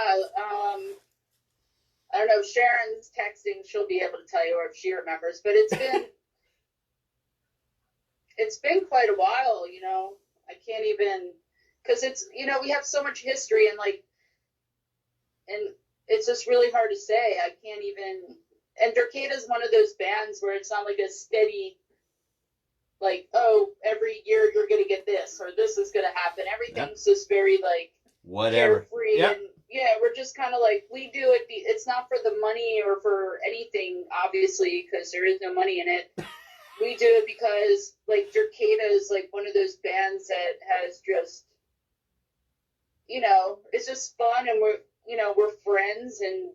I don't know, Sharon's texting, she'll be able to tell you, or if she remembers, but it's been quite a while, I can't even, because it's, we have so much history, and it's just really hard to say. I can't even, and DERKETA is one of those bands where it's not like a steady, every year you're going to get this, or this is going to happen. Everything's just very, whatever. Carefree, and yeah, we're just kind of we do it. It's not for the money or for anything, obviously, because there is no money in it. We do it because, DERKETA is, one of those bands that has just, it's just fun, and we're friends, and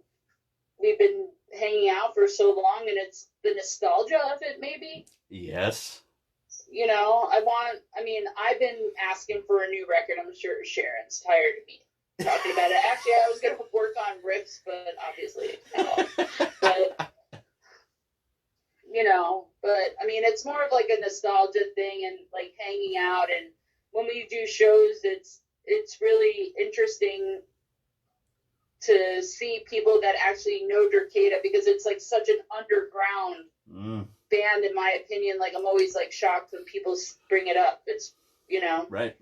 we've been hanging out for so long, and it's the nostalgia of it, maybe. Yes. I've been asking for a new record. I'm sure Sharon's tired of me talking about it. Actually, I was going to work on riffs, but obviously no. It's more of a nostalgia thing, and hanging out, and when we do shows, it's really interesting to see people that actually know DERKETA, because it's such an underground band, in my opinion. I'm always shocked when people bring it up. It's right.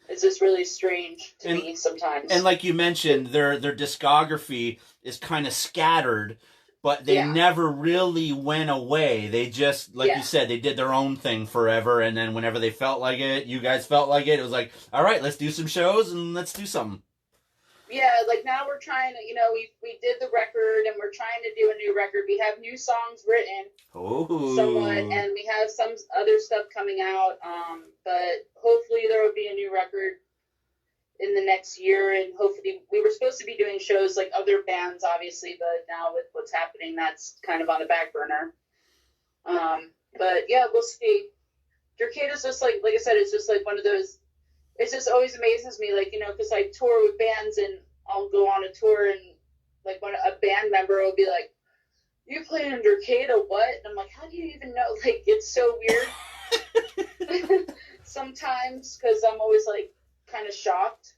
It's just really strange to me sometimes. And like you mentioned, their discography is kind of scattered, but they never really went away. They just, you said, they did their own thing forever, and then whenever they felt like it, you guys felt like it was all right, let's do some shows and let's do something. Yeah, now we're trying to, we did the record, and we're trying to do a new record. We have new songs written, somewhat, and we have some other stuff coming out, but hopefully there will be a new record in the next year, and hopefully, we were supposed to be doing shows like other bands, obviously, but now with what's happening, that's kind of on the back burner. But yeah, we'll see. DERKETA's just like I said, it's just one of those. It just always amazes me, because I tour with bands, and I'll go on a tour, and when a band member will be like, "You play in DERKETA, what?" And I'm like, "How do you even know?" It's so weird sometimes, because I'm always kind of shocked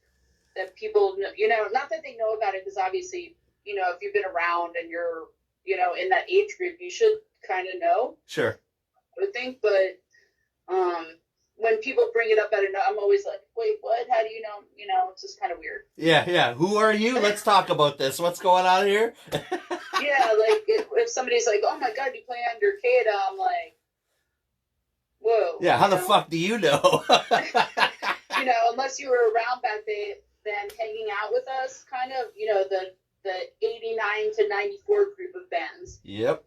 that people, not that they know about it, because obviously, if you've been around and you're, in that age group, you should kind of know. Sure. I would think, but when people bring it up at I'm always like, wait, what? How do you know? It's just kind of weird. Yeah. Who are you? Let's talk about this. What's going on here? Yeah, if somebody's like, oh my God, you play on DERKETA, I'm like, whoa. Yeah, how the fuck do you know? Unless you were around back then hanging out with us, kind of, the 89 to 94 group of bands. Yep.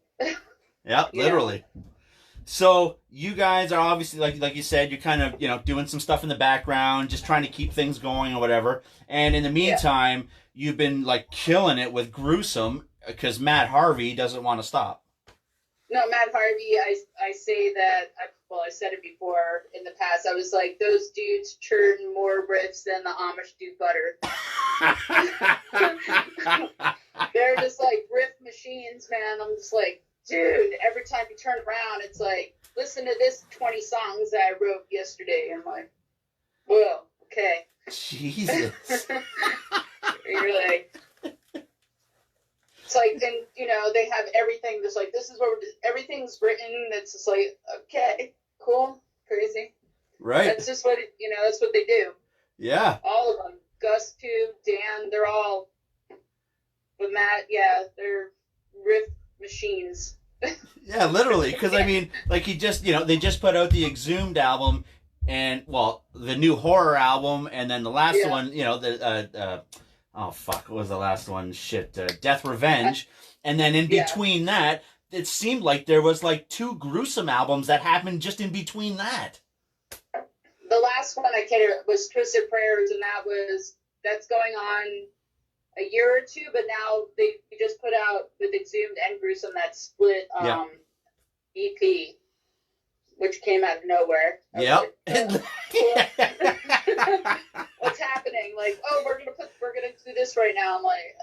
Yep, literally. So you guys are obviously, like you said, you're kind of, doing some stuff in the background, just trying to keep things going or whatever. And in the meantime, you've been killing it with Gruesome, because Matt Harvey doesn't want to stop. No, Matt Harvey, I say that, I said it before in the past, I was like, those dudes churn more riffs than the Amish do butter. They're just riff machines, man. I'm just dude, every time you turn around, it's listen to this 20 songs that I wrote yesterday. I'm like, whoa, okay. Jesus. You're it's and, they have everything. There's this is what everything's written. It's just okay, cool, crazy. Right. That's just what, that's what they do. Yeah. All of them. Gus, too, Dan, they're all, but Matt, they're riff machines. Yeah, literally, because he just, they just put out the Exhumed album and well, the new horror album, and then the last Yeah. one, you know, oh fuck, what was the last one? Shit, Death Revenge, and then in Yeah. between that, it seemed like there was like 2 Gruesome albums that happened just in between that. The last one I can't was Twisted Prayers, and that's going on a year or two, but now they just put out with Exhumed and Gruesome that split Yeah. EP, which came out of nowhere. I was Yep. like, cool. What's happening? Like, oh, we're gonna do this right now. I'm like,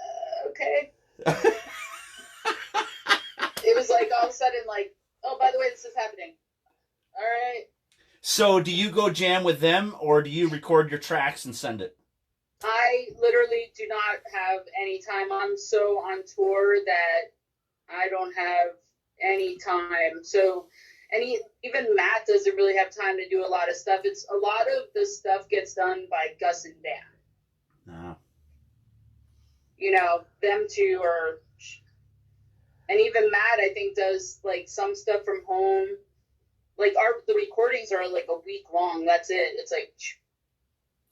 okay. It was like all of a sudden, like, oh, by the way, this is happening. All right. So, do you go jam with them, or do you record your tracks and send it? I literally do not have any time. I'm so on tour that I don't have any time. So, even Matt doesn't really have time to do a lot of stuff. It's a lot of the stuff gets done by Gus and Dan. No. You know, them two are, and even Matt, I think, does like some stuff from home. Like the recordings are like a week long. That's it. It's like,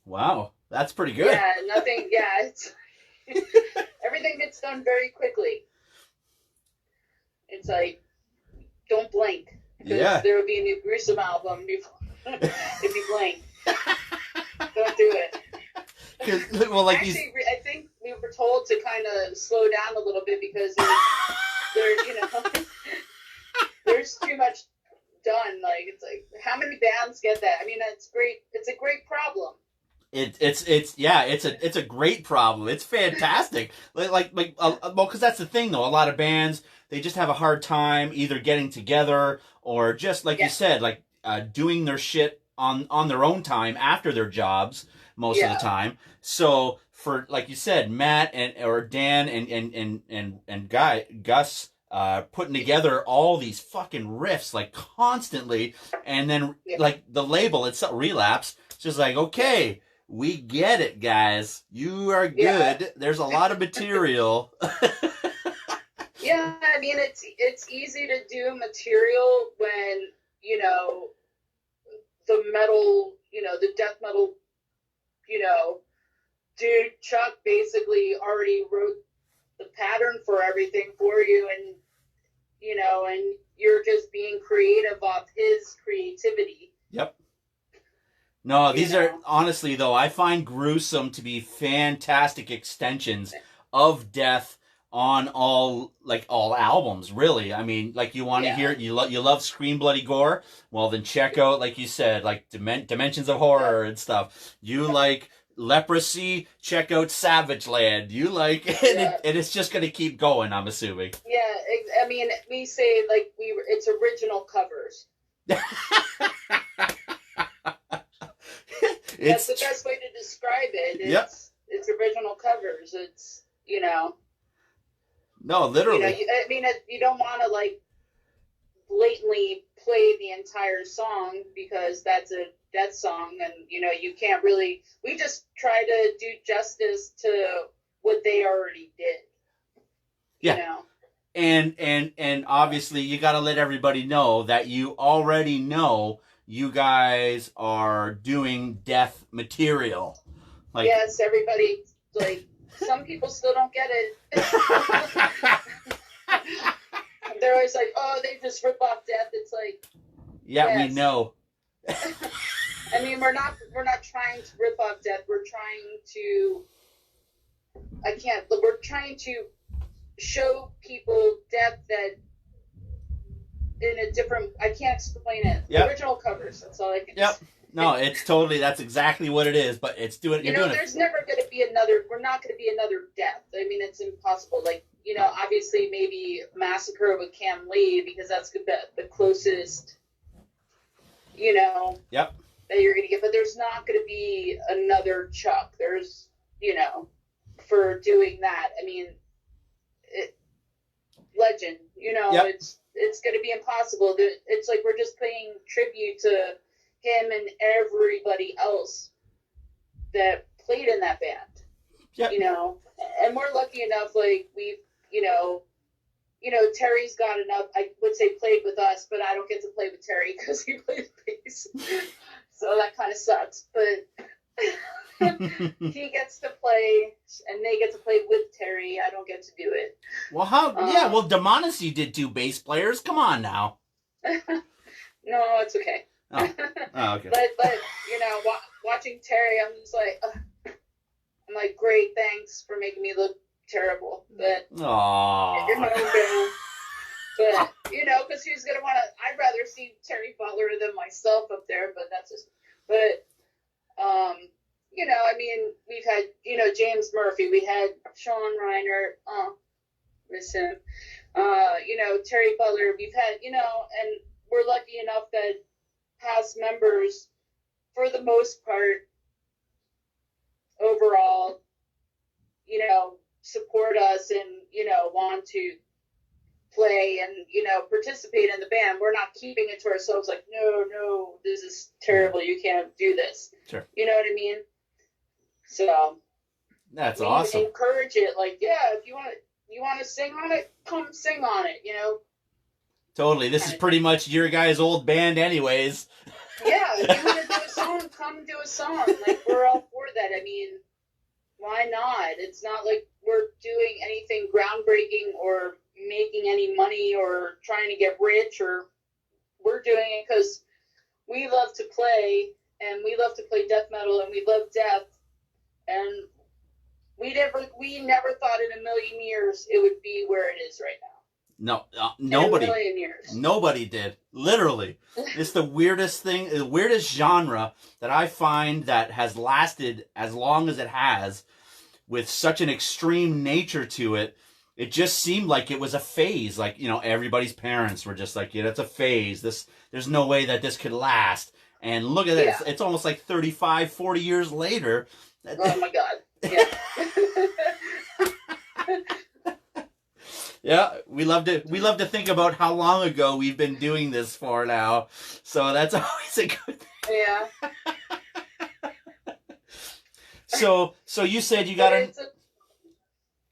Wow, that's pretty good. yeah, nothing. Yeah, it's everything gets done very quickly. It's like, don't blink. Yeah. There will be a new Gruesome album if you blink. Don't do it. Well, like Actually, I think we were told to kind of slow down a little bit because there's too much done. Like, it's like, how many bands get that? I mean, it's great. It's a great problem. It's a great problem. It's fantastic. Well, because that's the thing though. A lot of bands, they just have a hard time either getting together or just like you said, like doing their shit on their own time after their jobs most of the time. So for, like you said, Matt or Dan and Gus putting together all these fucking riffs like constantly, and then like the label itself, Relapse, it's just like, okay, we get it, guys. You are good. Yeah. There's a lot of material. Yeah, I mean, it's easy to do material when, you know, the metal, you know, the death metal, you know, dude, Chuck basically already wrote the pattern for everything for you, and, you know, and you're just being creative off his creativity. Yep. No, these are, honestly though, I find Gruesome to be fantastic extensions of Death on all albums, really. I mean, like, you want to hear, you love Scream Bloody Gore, well then check out, like you said, like Dimensions of Horror and stuff. You like Leprosy, check out Savage Land. You like, and it's just going to keep going, I'm assuming. Yeah, I mean, we say, like, it's original covers. That's the best way to describe it. It's original covers. It's, you know. No, literally. You know, I mean, you don't want to, like, blatantly play the entire song because that's a Death song, and, you know, you can't really. We just try to do justice to what they already did. Yeah. You know? And obviously you got to let everybody know that you already know you guys are doing Death material. Like, yes, everybody, like, some people still don't get it. They're always like, oh, they just rip off Death. It's like, yeah, yes. We know. I mean, we're not trying to rip off Death. We're trying to show people Death that in a different, I can't explain it. Yep. Original covers, that's all I can say. No, it's totally, that's exactly what it is, but it's doing, you're doing it. There's never going to be we're not going to be another Death. I mean, it's impossible. Like, you know, obviously maybe Massacre with Cam Lee, because that's the closest, you know, that you're going to get, but there's not going to be another Chuck. There's, you know, for doing that. I mean, legend, you know, it's going to be impossible. It's like we're just paying tribute to him and everybody else that played in that band. Yep. You know, and we're lucky enough, like, we've, you know, Terry's got enough, I would say, played with us, but I don't get to play with Terry because he plays bass. So that kind of sucks. But he gets to play, and they get to play with Terry. I don't get to do it. Well, well, DEMONOMACY did 2 bass players. Come on now. No, it's okay. Oh, okay. But you know, watching Terry, I'm just like, I'm like, great, thanks for making me look terrible. But Aww. But you know, because who's gonna want to? I'd rather see Terry Butler than myself up there. But that's just. But you know, I mean, we've had, you know, James Murphy, we had Sean Reiner, miss him. You know, Terry Butler, we've had, you know, and we're lucky enough that past members, for the most part, overall, you know, support us and, you know, want to play and, you know, participate in the band. We're not keeping it to ourselves like, no, this is terrible, you can't do this. Sure. You know what I mean? So that's we awesome. Encourage it, like, yeah, if you want to sing on it, come sing on it, you know. Totally. This is pretty much your guys' old band, anyways. Yeah, if you want to do a song, come do a song. Like, we're all for that. I mean, why not? It's not like we're doing anything groundbreaking or making any money or trying to get rich, or we're doing it because we love to play, and we love to play death metal, and we love death. And we never thought in a million years it would be where it is right now. No, nobody. In a million years. Nobody did. Literally. It's the weirdest thing, the weirdest genre that I find that has lasted as long as it has, with such an extreme nature to it. It just seemed like it was a phase. Like, you know, everybody's parents were just like, yeah, that's a phase. There's no way that this could last. And look at this. Yeah. It's almost like 35, 40 years later. Oh my God. Yeah. Yeah, we love to think about how long ago we've been doing this for now. So that's always a good thing. Yeah. So you said you got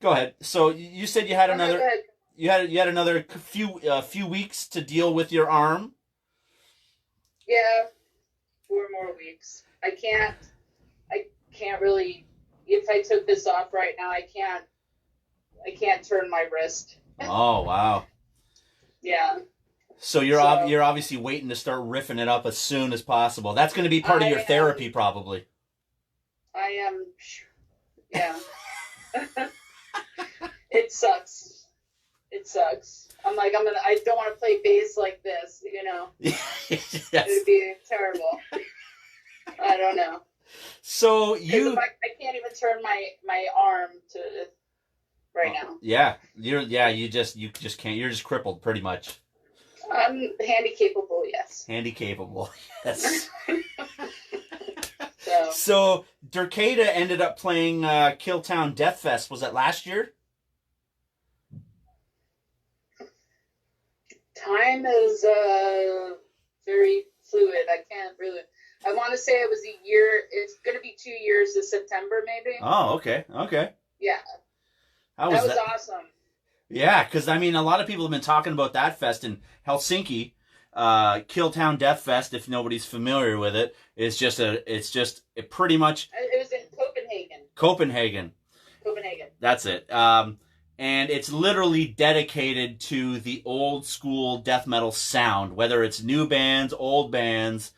Go ahead. So you said you had another you had another few weeks to deal with your arm. Yeah. 4 more weeks. I can't really, if I took this off right now, I can't turn my wrist. Oh, wow. Yeah. So you're obviously waiting to start riffing it up as soon as possible. That's going to be part of your therapy, probably. I am. Yeah. It sucks. I'm like, I don't want to play bass like this, you know. Yes. It would be terrible. I don't know. So I can't even turn my arm to right now. Yeah, you just can't. You're just crippled, pretty much. I'm handy capable, yes. Handy capable, yes. So So DERKETA ended up playing Killtown Death Fest. Was that last year? time is very fluid. I can't really. I want to say it was a year. It's going to be 2 years this September, maybe. Oh, okay. Yeah. That was awesome. Yeah, because, I mean, a lot of people have been talking about that fest in Helsinki. Killtown Death Fest, if nobody's familiar with it, it's pretty much... It was in Copenhagen. Copenhagen. That's it. And it's literally dedicated to the old school death metal sound, whether it's new bands, old bands,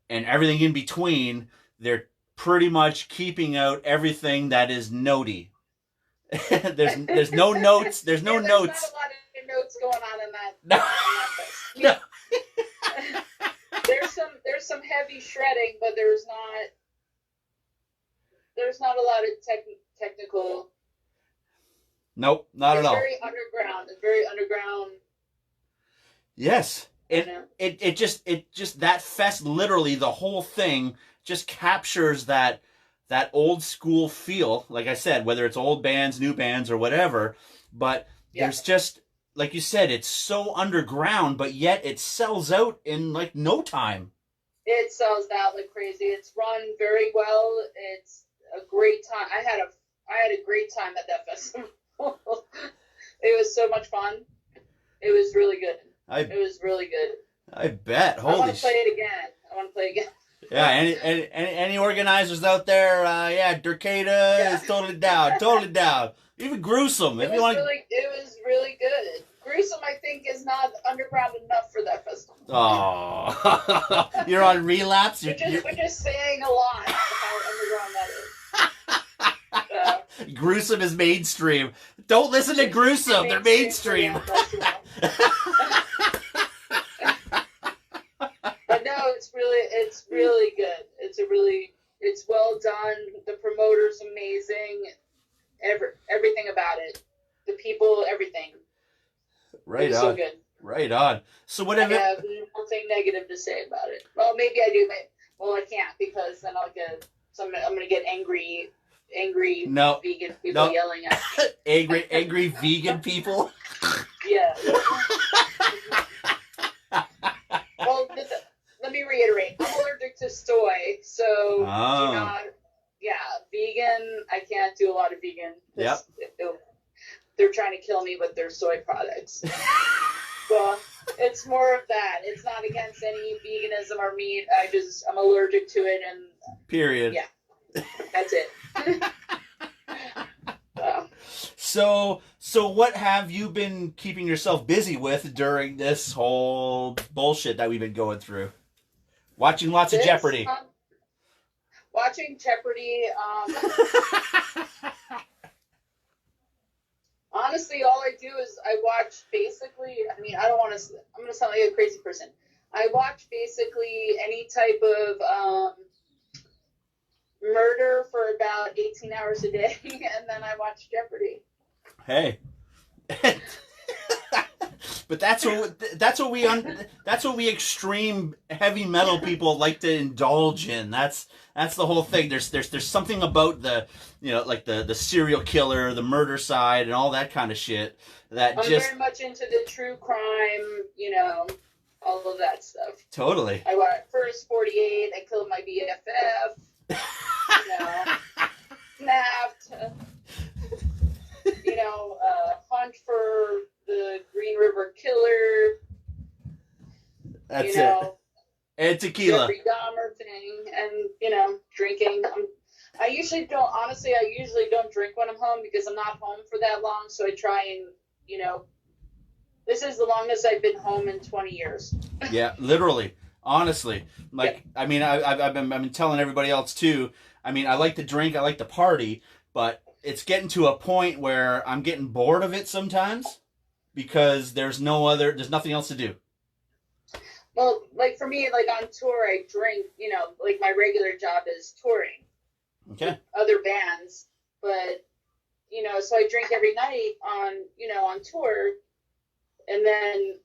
and everything in between. They're pretty much keeping out everything that is notey. there's no notes. There's no notes. There's not a lot of notes going on in that. No. There's some heavy shredding, but there's not a lot of technical. Nope, not at all. It's very underground. Yes. It just that fest, literally the whole thing just captures that old school feel, like I said, whether it's old bands, new bands, or whatever. But there's just, like you said, it's so underground, but yet it sells out in like no time. It sells out like crazy. It's run very well. It's a great time. I had a great time at that festival. It was so much fun. It was really good. It was really good. I bet. I want to play it again. Yeah, any organizers out there? Yeah, DERKETA is totally down, totally down. Even Gruesome, if you want. It was really good. Gruesome, I think, is not underground enough for that festival. Oh, you're on relapse. We're just saying a lot of how underground that is. Gruesome is mainstream. Don't listen to Gruesome. They're mainstream. But no, it's really good. It's well done. The promoter's amazing. Everything about it. The people, everything. Right on. So good. Right on. So what have I have nothing negative to say about it. Well, maybe I do. Well, I can't because then I'll get. So I'm going to get angry vegan people yelling at me. angry vegan people. Yeah. Well, let me reiterate. I'm allergic to soy, so do not. Yeah, vegan. I can't do a lot of vegan. Yep. They're trying to kill me with their soy products. Well, it's more of that. It's not against any veganism or meat. I'm allergic to it, and period. Yeah, that's it. So what have you been keeping yourself busy with during this whole bullshit that we've been going through? Watching lots of Jeopardy. Watching Jeopardy. Honestly, all I do is I watch basically. I mean, I'm going to sound like a crazy person. I watch basically any type of murder for about 18 hours a day, and then I watch Jeopardy. Hey. But that's what we extreme heavy metal people like to indulge in. That's the whole thing. There's something about the like the serial killer, the murder side, and all that kind of shit. I'm very much into the true crime, all of that stuff. Totally. I watched first 48. I killed my BFF. Snapped. Hunt for the Green River Killer. That's it. And tequila. Jeffrey Dahmer thing, and drinking. I usually don't drink when I'm home because I'm not home for that long. So I try and this is the longest I've been home in 20 years. Yeah, literally. Honestly, I mean, I've been telling everybody else too. I mean, I like to drink, I like to party, but it's getting to a point where I'm getting bored of it sometimes because there's nothing else to do. Well, for me, on tour, I drink, my regular job is touring. Okay. Other bands, but, so I drink every night on tour, and then,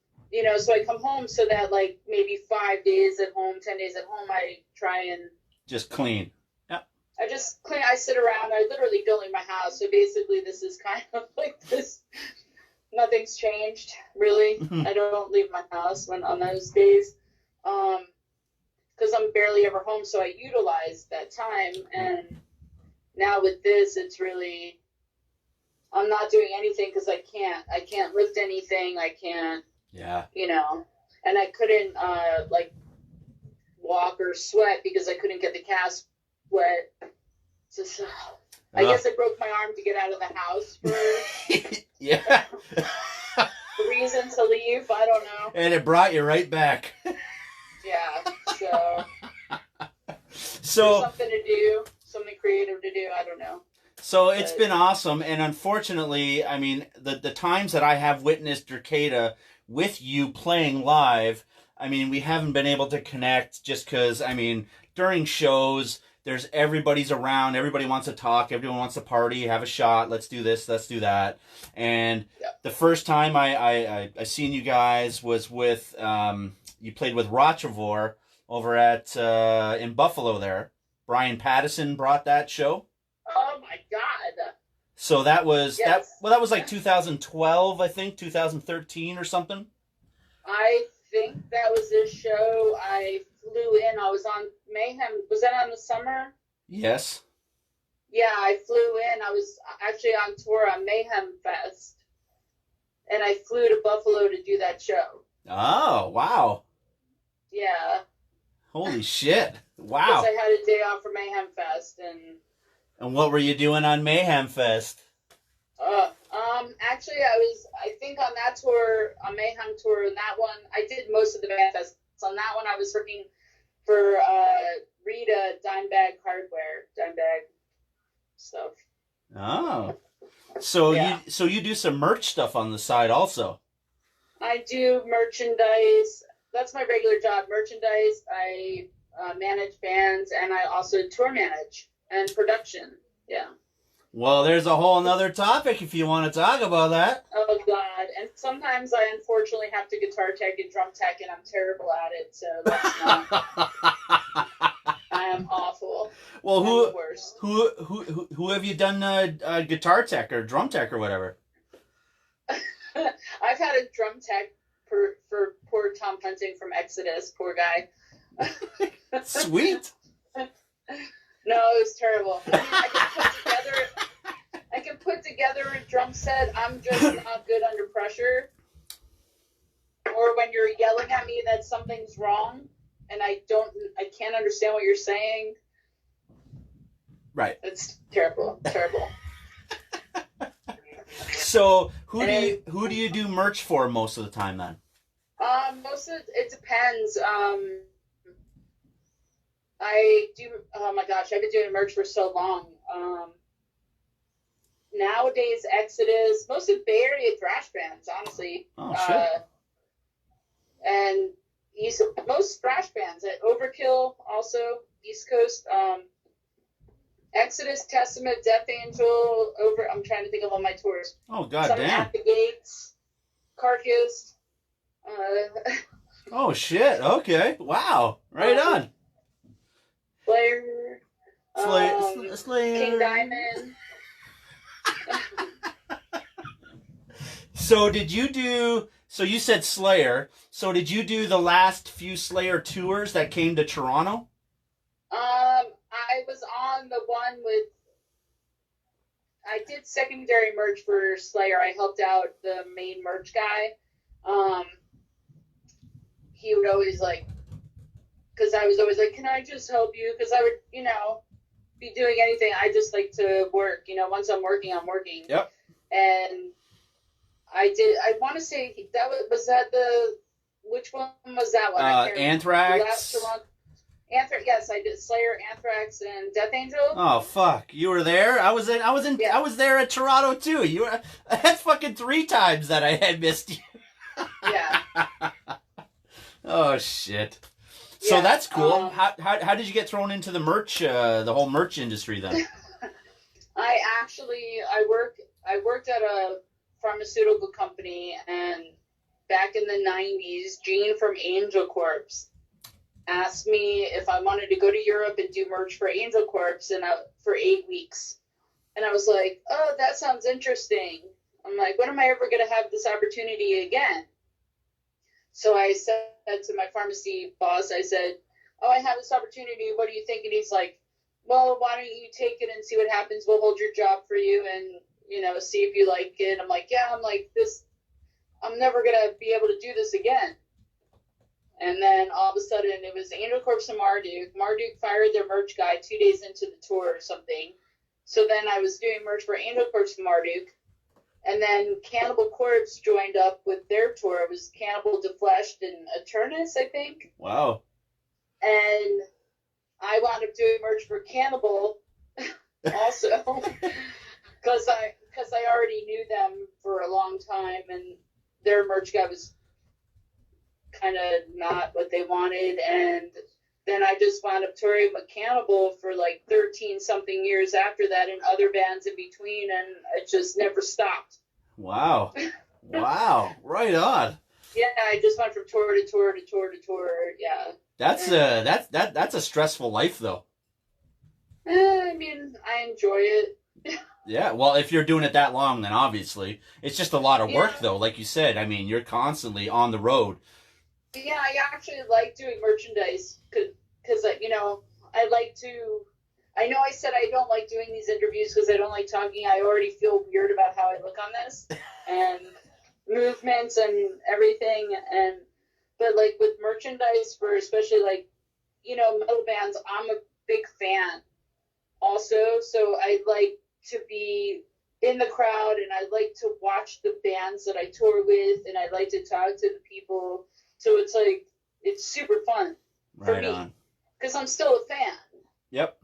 so I come home so that, maybe 5 days at home, 10 days at home, I try and... Just clean. I just clean. I sit around. I literally don't leave my house. So basically, this is kind of like this. Nothing's changed, really. Mm-hmm. I don't leave my house on those days, because I'm barely ever home. So I utilize that time. And now with this, it's really, I'm not doing anything because I can't lift anything. I can't. Yeah. And I couldn't walk or sweat because I couldn't get the calves wet. I guess I broke my arm to get out of the house for yeah. the reason to leave. I don't know. And it brought you right back. Yeah. So something to do, something creative to do. I don't know. So it's been awesome, and unfortunately, I mean, the times that I have witnessed DERKETA with you playing live, I mean, we haven't been able to connect just because, I mean, during shows, everybody's around, everybody wants to talk, everyone wants to party, have a shot, let's do this, let's do that. And the first time I seen you guys was with, you played with Rochevore over at, in Buffalo there. Brian Pattison brought that show. Oh my God. So that was, that was like 2012, I think, 2013 or something. I think that was this show. I flew in. I was on Mayhem. Was that on the summer? Yes. Yeah, I flew in. I was actually on tour on Mayhem Fest, and I flew to Buffalo to do that show. Oh, wow. Yeah. Holy shit. Wow. I had a day off for Mayhem Fest, And what were you doing on Mayhem Fest? actually, I think on that tour, on Mayhem tour, and that one, I did most of the band fests. On that one, I was working for Rita Dimebag Hardware, Dimebag stuff. Oh. So Yeah. you do some merch stuff on the side also. I do merchandise. That's my regular job, merchandise. I manage bands, and I also tour manage and production. Yeah. Well, there's a whole nother topic if you want to talk about that. Oh, God. And sometimes I unfortunately have to guitar tech and drum tech, and I'm terrible at it, so that's not... I am awful. Well, I'm the worst. who have you done guitar tech or drum tech or whatever? I've had a drum tech for poor Tom Hunting from Exodus, poor guy. Sweet. No, it was terrible. I mean, I can put together a drum set. I'm just not good under pressure. Or when you're yelling at me that something's wrong and I can't understand what you're saying. Right. It's terrible. Terrible. So who do you do merch for most of the time then? It depends. I do. Oh my gosh, I've been doing merch for so long. Nowadays, Exodus, most of Bay Area thrash bands, honestly. Oh shit. And most thrash bands at Overkill, also East Coast. Exodus, Testament, Death Angel. I'm trying to think of all my tours. Oh god Some damn. At the Gates, Carcass. Oh shit. Okay. Wow. Right on. Slayer. Slayer. King Diamond. So you said Slayer. So did you do the last few Slayer tours that came to Toronto? I was on the one with... I did secondary merch for Slayer. I helped out the main merch guy. He would always because I was always like, can I just help you? Because I would, be doing anything. I just like to work. Once I'm working, I'm working. Yep. And I want to say that was that which one was that one? Anthrax. Anthrax. Yes, I did Slayer, Anthrax, and Death Angel. Oh fuck, you were there. I was there at Toronto too. That's fucking 3 times that I had missed you. Yeah. Oh shit. So Yeah, that's cool. How did you get thrown into the merch, the whole merch industry then? I worked at a pharmaceutical company, and back in the 90s, Gene from Angel Corpse asked me if I wanted to go to Europe and do merch for Angel Corpse for 8 weeks. And I was like, oh, that sounds interesting. I'm like, when am I ever going to have this opportunity again? So I said to my pharmacy boss, I said, oh, I have this opportunity. What do you think? And he's like, well, why don't you take it and see what happens? We'll hold your job for you and, see if you like it. I'm like, yeah, I'm never going to be able to do this again. And then all of a sudden it was Angel Corpse and Marduk. Marduk fired their merch guy 2 days into the tour or something. So then I was doing merch for Angel Corpse and Marduk. And then Cannibal Corpse joined up with their tour. It was Cannibal, Defleshed, and Eternus, I think. Wow. And I wound up doing merch for Cannibal also. Because I already knew them for a long time, and their merch guy was kind of not what they wanted. And then I just wound up touring with Cannibal for 13-something years after that, and other bands in between, and it just never stopped. Wow. Wow. Right on. Yeah, I just went from tour to tour to tour to tour. Yeah. That's a stressful life though. I mean, I enjoy it. Yeah, well, if you're doing it that long, then obviously it's just a lot of work though. Like you said, I mean, you're constantly on the road. Yeah, I actually like doing merchandise because I like to. I know I said I don't like doing these interviews because I don't like talking. I already feel weird about how I look on this and movements and everything. But with merchandise for especially metal bands, I'm a big fan also. So I like to be in the crowd, and I like to watch the bands that I tour with, and I like to talk to the people. So it's like, it's super fun for Right me on. because I'm still a fan. Yep.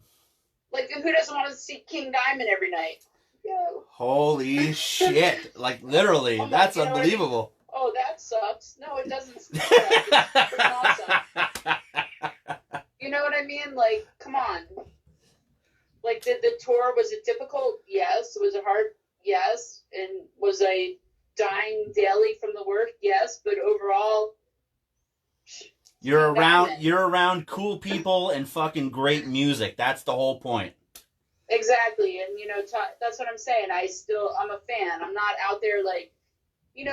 Like, who doesn't want to see King Diamond every night? Yo. Holy shit. Like, literally. Oh my- That's you know what I mean? unbelievable. Oh, that sucks. No, it doesn't suck. It's freaking awesome. You know what I mean? Like, come on. Like, did the tour, was it difficult? Yes. Was it hard? Yes. And was I dying daily from the work? Yes. But overall, You're King around Diamond. you're around cool people and fucking great music. That's the whole point. Exactly. And, that's what I'm saying. I'm a fan. I'm not out there like,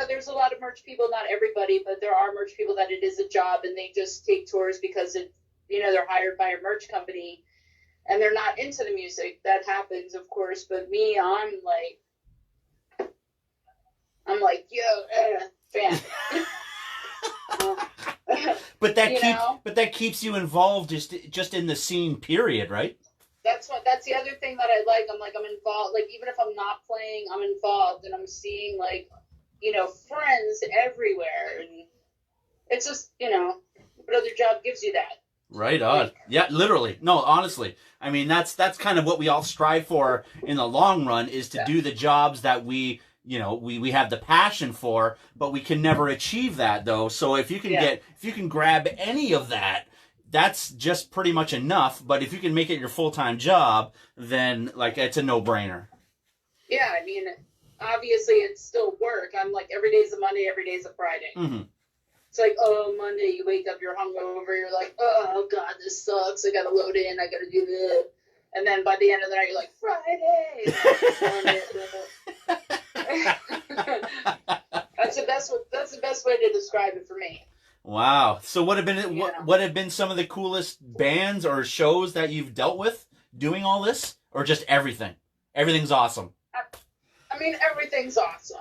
there's a lot of merch people, not everybody, but there are merch people that it is a job and they just take tours because they're hired by a merch company and they're not into the music. That happens, of course. But me, I'm like, fan. But that You keeps know? but that keeps you involved just in the scene, period, right? That's the other thing that I like. I'm involved. Like, even if I'm not playing, I'm involved and I'm seeing friends everywhere. And it's just, what other job gives you that? Right on. Yeah, literally. No, honestly. I mean, that's kind of what we all strive for in the long run, is to do the jobs that we have the passion for, but we can never achieve that though. So if you can grab any of that, that's just pretty much enough. But if you can make it your full-time job, then like it's a no-brainer. Yeah, I mean, obviously it's still work. I'm like, every day's a Monday, every day's a Friday. Mm-hmm. It's like, Monday you wake up, you're hungover, you're like, oh God, this sucks. I gotta load in, I gotta do this. And then by the end of the night, you're like, Friday. That's the best way to describe it for me. Wow. So what have been some of the coolest bands or shows that you've dealt with doing all this, or just everything? Everything's awesome. I mean, everything's awesome.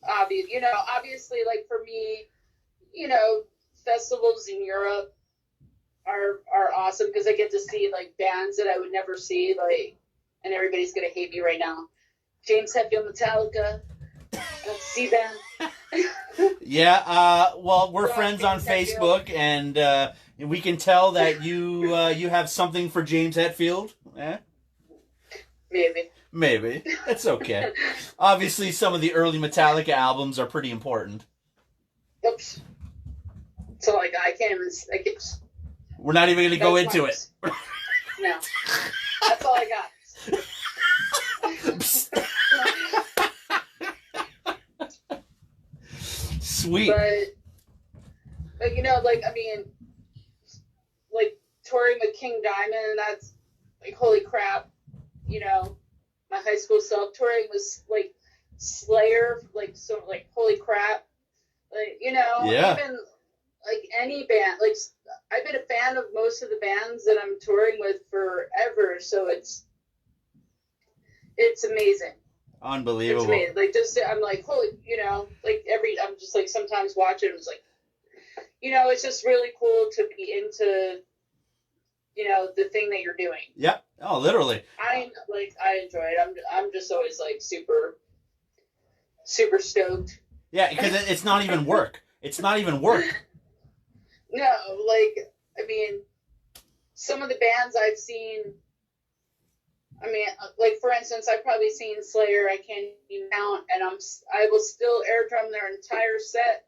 Obviously, like for me, festivals in Europe are awesome because I get to see like bands that I would never see, like, and everybody's gonna hate me right now. James Hetfield, Metallica, see them. Yeah, well, we're friends on James Facebook, and we can tell that you have something for James Hetfield. Eh? Maybe. It's okay. Obviously, some of the early Metallica albums are pretty important. Oops. So like I can't even. We're not even going to go into it. No. That's all I got. Sweet. But like touring with King Diamond, that's like, holy crap. My high school self touring was like Slayer, like, so like, holy crap. Like, Yeah. even like any band, like I've been a fan of most of the bands that I'm touring with forever, so it's amazing. Unbelievable. It's amazing. Like, just, I'm like, holy, I'm just like, sometimes watching, it's like, it's just really cool to be into, the thing that you're doing. Yep. Oh, literally. I enjoy it. I'm just always like super, super stoked. Yeah, because it's not even work. It's not even work. No, like, I mean, some of the bands I've seen, I mean, like, for instance, I've probably seen Slayer, I can't even count, and I will still air drum their entire set.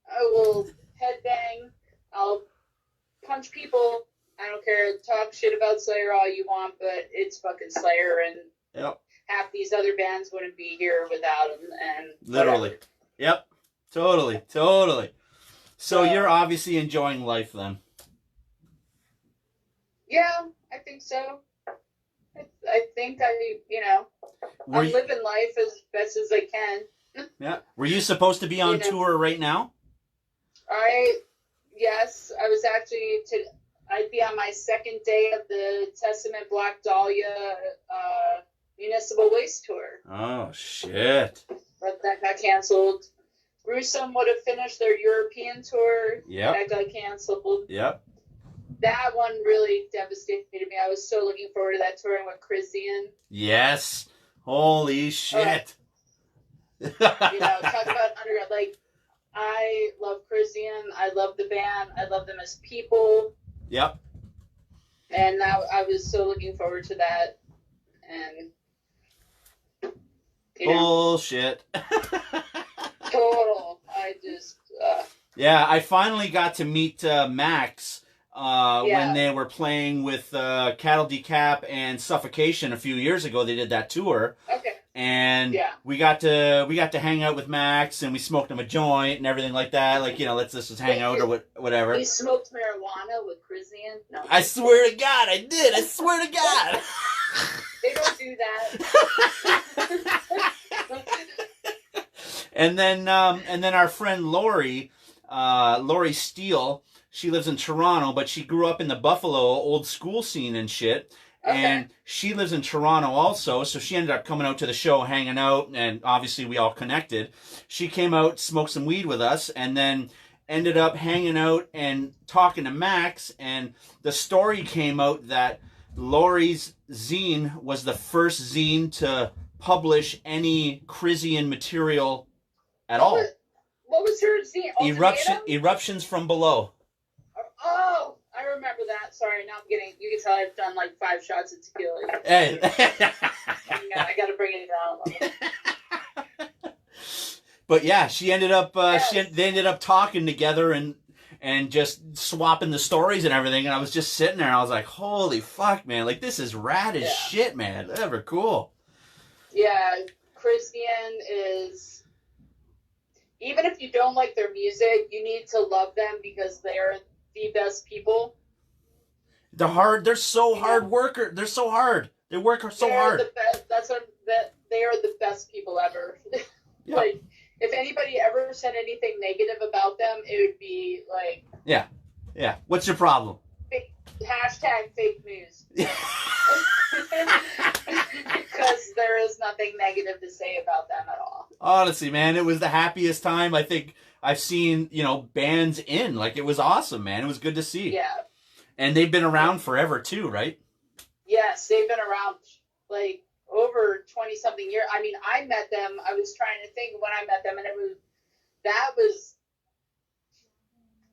I will headbang. I'll punch people. I don't care. Talk shit about Slayer all you want, but it's fucking Slayer, and Yep. half these other bands wouldn't be here without them. And Literally. whatever. Yep. Totally. So you're obviously enjoying life then. Yeah, I think so. I think I'm living life as best as I can. Yeah. Were you supposed to be on tour right now? Yes, I was actually I'd be on my second day of the Testament Black Dahlia Municipal Waste Tour. Oh, shit. But that got canceled. Gruesome would have finished their European tour. Yep. That got canceled. Yep. that one really devastated me. I was so looking forward to that touring with Christian. Yes. Holy shit. You know, talk about underground. Like, I love Christian. I love the band. I love them as people. Yep. And now I was so looking forward to that. And, you know, Bullshit. total. I just, Yeah, I finally got to meet Max when they were playing with Cattle Decap and Suffocation a few years ago. They did that tour. okay. And we got to hang out with Max, and we smoked him a joint and everything like that. Like, you know, let's just hang out or whatever. You smoked marijuana with Christian? No. I swear to God, I did. I swear to God. They don't do that. And then our friend Lori Steele, she lives in Toronto, but she grew up in the Buffalo old school scene and shit. Okay. And she lives in Toronto also, so she ended up coming out to the show, hanging out, and obviously we all connected. She came out, smoked some weed with us, and then ended up hanging out and talking to Max, and the story came out that Lori's zine was the first zine to publish any Crisian material at all. What was her zine? Eruptions from Below. Oh, I remember that. Sorry, now I'm getting. You can tell I've done like 5 shots of tequila. Hey. I got to bring it down. But yeah, she ended up. Yes. They ended up talking together and just swapping the stories and everything. And I was just sitting there. And I was like, "Holy fuck, man! Like, this is rad as shit, man. Ever cool." Yeah, Christian is. Even if you don't like their music, you need to love them because they're the best people. They're hard. They're so hard worker. They're so hard. They work so hard. The best. They are the best people ever. Yeah. Like, if anybody ever said anything negative about them, it would be like. Yeah. Yeah. What's your problem? Hashtag fake news. Because there is nothing negative to say about them at all. Honestly, man, it was the happiest time I think I've seen, you know, bands in. Like, it was awesome, man. It was good to see. Yeah. And they've been around forever too, right? Yes, they've been around like over 20-something years. I mean, I met them. I was trying to think when I met them, and that was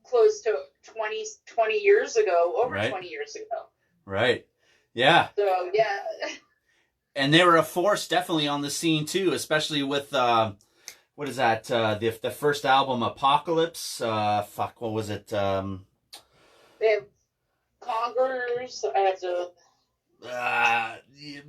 close to 20 years ago, over Right. 20 years ago. Right. Yeah. So, yeah. And they were a force definitely on the scene too, especially with what is that? The first album, Apocalypse. What was it? They have Conquerors. I have to. I'm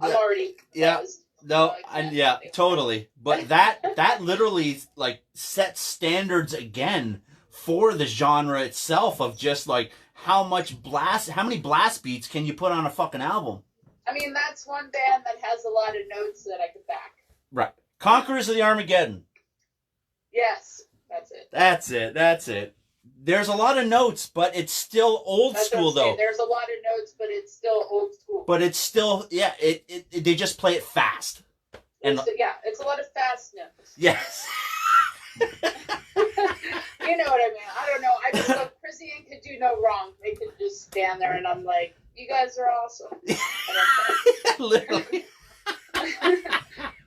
already. Yeah. buzzed. No, Like yeah, totally. But that literally like set standards again for the genre itself of just like how many blast beats can you put on a fucking album? I mean, that's one band that has a lot of notes that I could back. Right. Conquerors of the Armageddon. Yes, that's it. That's it. There's a lot of notes, but it's still old That's school what I'm saying. though. There's a lot of notes, but it's still old school. But it's still, yeah, it they just play it fast. And It's a lot of fast notes. yes. You know what I mean? I don't know. I just love Chrissy and could do no wrong. They could just stand there and I'm like, you guys are awesome. Literally.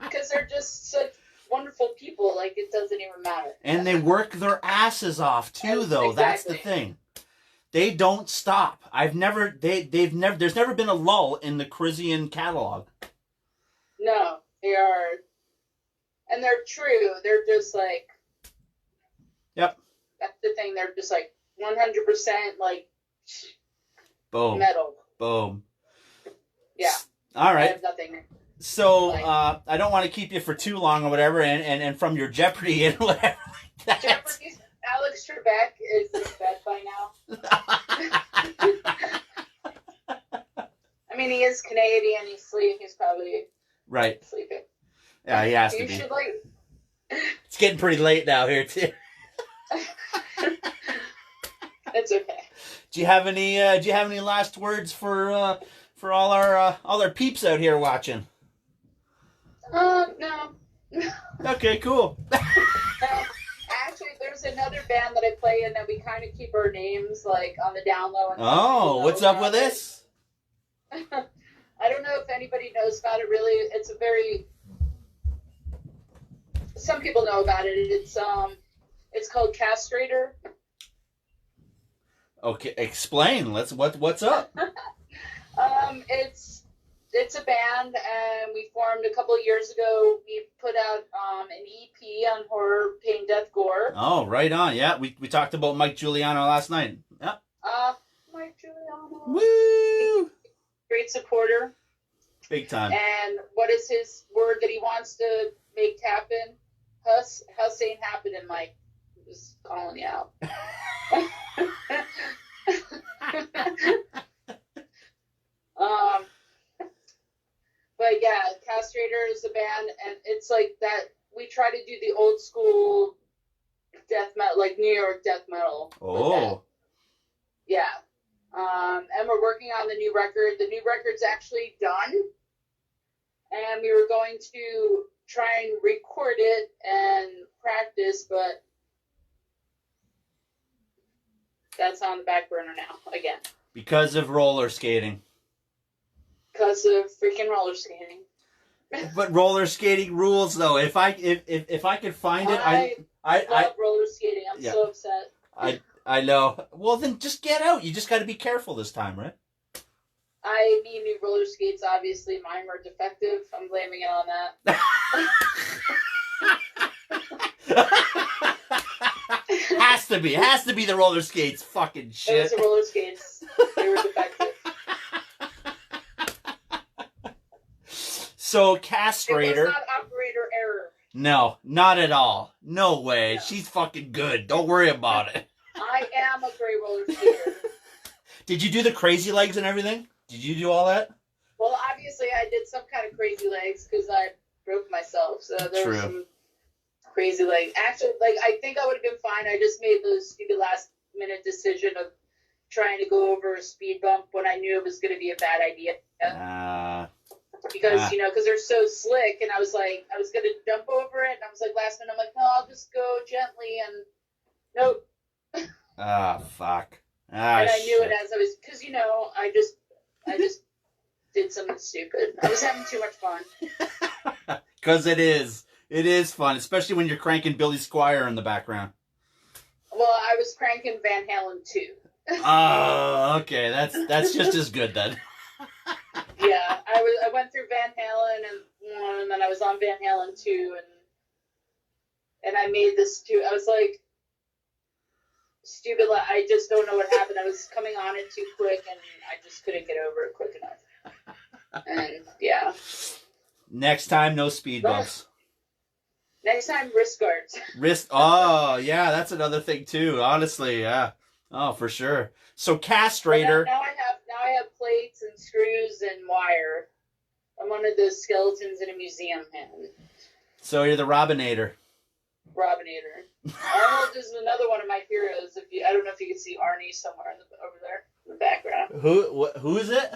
Because they're just such wonderful people. Like, it doesn't even matter. And they work their asses off too, though. Exactly. That's the thing. They don't stop. There's never been a lull in the Crisian catalog. No, they are. And they're true. They're just like. Yep. That's the thing. They're just like 100% like. Boom. Metal. Boom. Yeah. All I right. have nothing. So I don't want to keep you for too long or whatever, and from your Jeopardy and whatever like that. Jeopardy. Alex Trebek is in bed by now. I mean, he is Canadian. He's probably Right. sleeping. Yeah, he has to You be. should like. It's getting pretty late now here too. It's okay. Do you have any last words for all our peeps out here watching? No. Okay, cool. Actually, there's another band that I play in that we kind of keep our names like on the down low. And Oh, what's up with this? I don't know if anybody knows about it really. It's a very, some people know about it. It's called Castrator. Okay, explain. What's up? It's a band, and we formed a couple of years ago. We put out an EP on horror, pain, death, gore. Oh, right on. Yeah, we talked about Mike Giuliano last night. Yeah. Mike Giuliano. Woo! Great supporter. Big time. And what is his word that he wants to make happen? How's saying happening, Mike? Just calling you out. But yeah, Castrator is a band, and it's like that. We try to do the old school death metal, like New York death metal. Oh. Yeah. And we're working on the new record. The new record's actually done, and we were going to try and record it and practice, but that's on the back burner now again. Because of roller skating. Because of freaking roller skating. But roller skating rules, though. If I could find it, I I love roller skating. I'm yeah. so upset. I know. Well, then just get out. You just got to be careful this time, right? I need new roller skates. Obviously, mine were defective. I'm blaming it on that. Has to be the roller skates. Fucking shit. It was the roller skates. They were defective. So It Castrator. was not operator error. No, not at all. No way. No. She's fucking good. Don't worry about it. I am a great roller skater. Did you do the crazy legs and everything? Did you do all that? Well, obviously, I did some kind of crazy legs because I broke myself. So there was some crazy legs. Actually, like, I think I would have been fine. I just made the stupid last-minute decision of trying to go over a speed bump when I knew it was going to be a bad idea. Because, because they're so slick, and I was going to jump over it, and I was like, last minute, I'm like, no, I'll just go gently, and nope. Fuck. And I knew it as I was, because, I just did something stupid. I was having too much fun. Because it is fun, especially when you're cranking Billy Squire in the background. Well, I was cranking Van Halen too. Oh, okay, that's just as good then. Yeah, I went through Van Halen and then I was on Van Halen 2, and I made this too. I was like, stupid. I just don't know what happened. I was coming on it too quick, and I just couldn't get over it quick enough. And yeah. Next time, no speed bumps. Next time, wrist guards. Oh, yeah, that's another thing too. Honestly, yeah. Oh, for sure. So Castrator. Now I have plates and screws and wire. I'm one of those skeletons in a museum, man. So you're the Robinator. Robinator. Arnold is another one of my heroes. I don't know if you can see Arnie somewhere over there in the background. Who is it?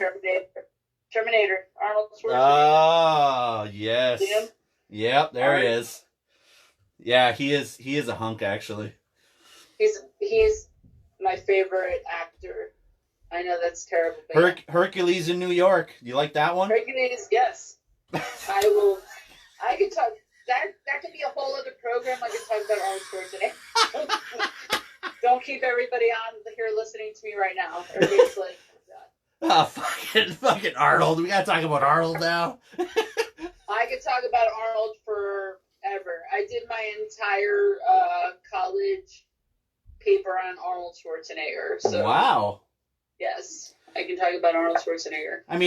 Terminator. Arnold Oh, Schwarzenegger. yes. See him? Yep, there he is. Yeah, he is a hunk actually. He's my favorite actor. I know that's terrible. But Hercules in New York. You like that one? Hercules, yes. I could talk. That could be a whole other program. I could talk about Arnold Schwarzenegger. Don't keep everybody on here listening to me right now. Everybody's like, oh, fucking Arnold. We gotta talk about Arnold now. I could talk about Arnold forever. I did my entire college paper on Arnold Schwarzenegger. So wow. Yes, I can talk about Arnold Schwarzenegger. I'm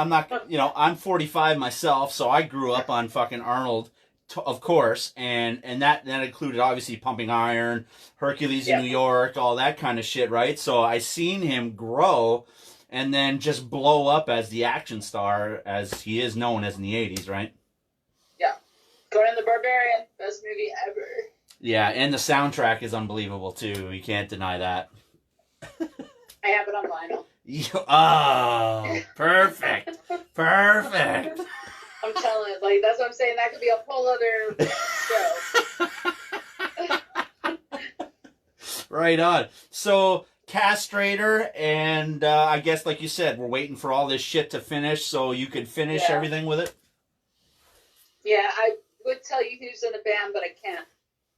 not. I'm 45 myself, so I grew up on fucking Arnold, of course, and that included obviously Pumping Iron, Hercules in New York, all that kind of shit, right? So I seen him grow, and then just blow up as the action star as he is known as in the 80s, right? Yeah, Conan the Barbarian, best movie ever. Yeah, and the soundtrack is unbelievable too. You can't deny that. I have it on vinyl. Oh, perfect. Perfect. I'm telling you, like, that's what I'm saying. That could be a whole other show. Right on. So, Castrator, and I guess, like you said, we're waiting for all this shit to finish so you could finish Yeah. everything with it? Yeah, I would tell you who's in the band, but I can't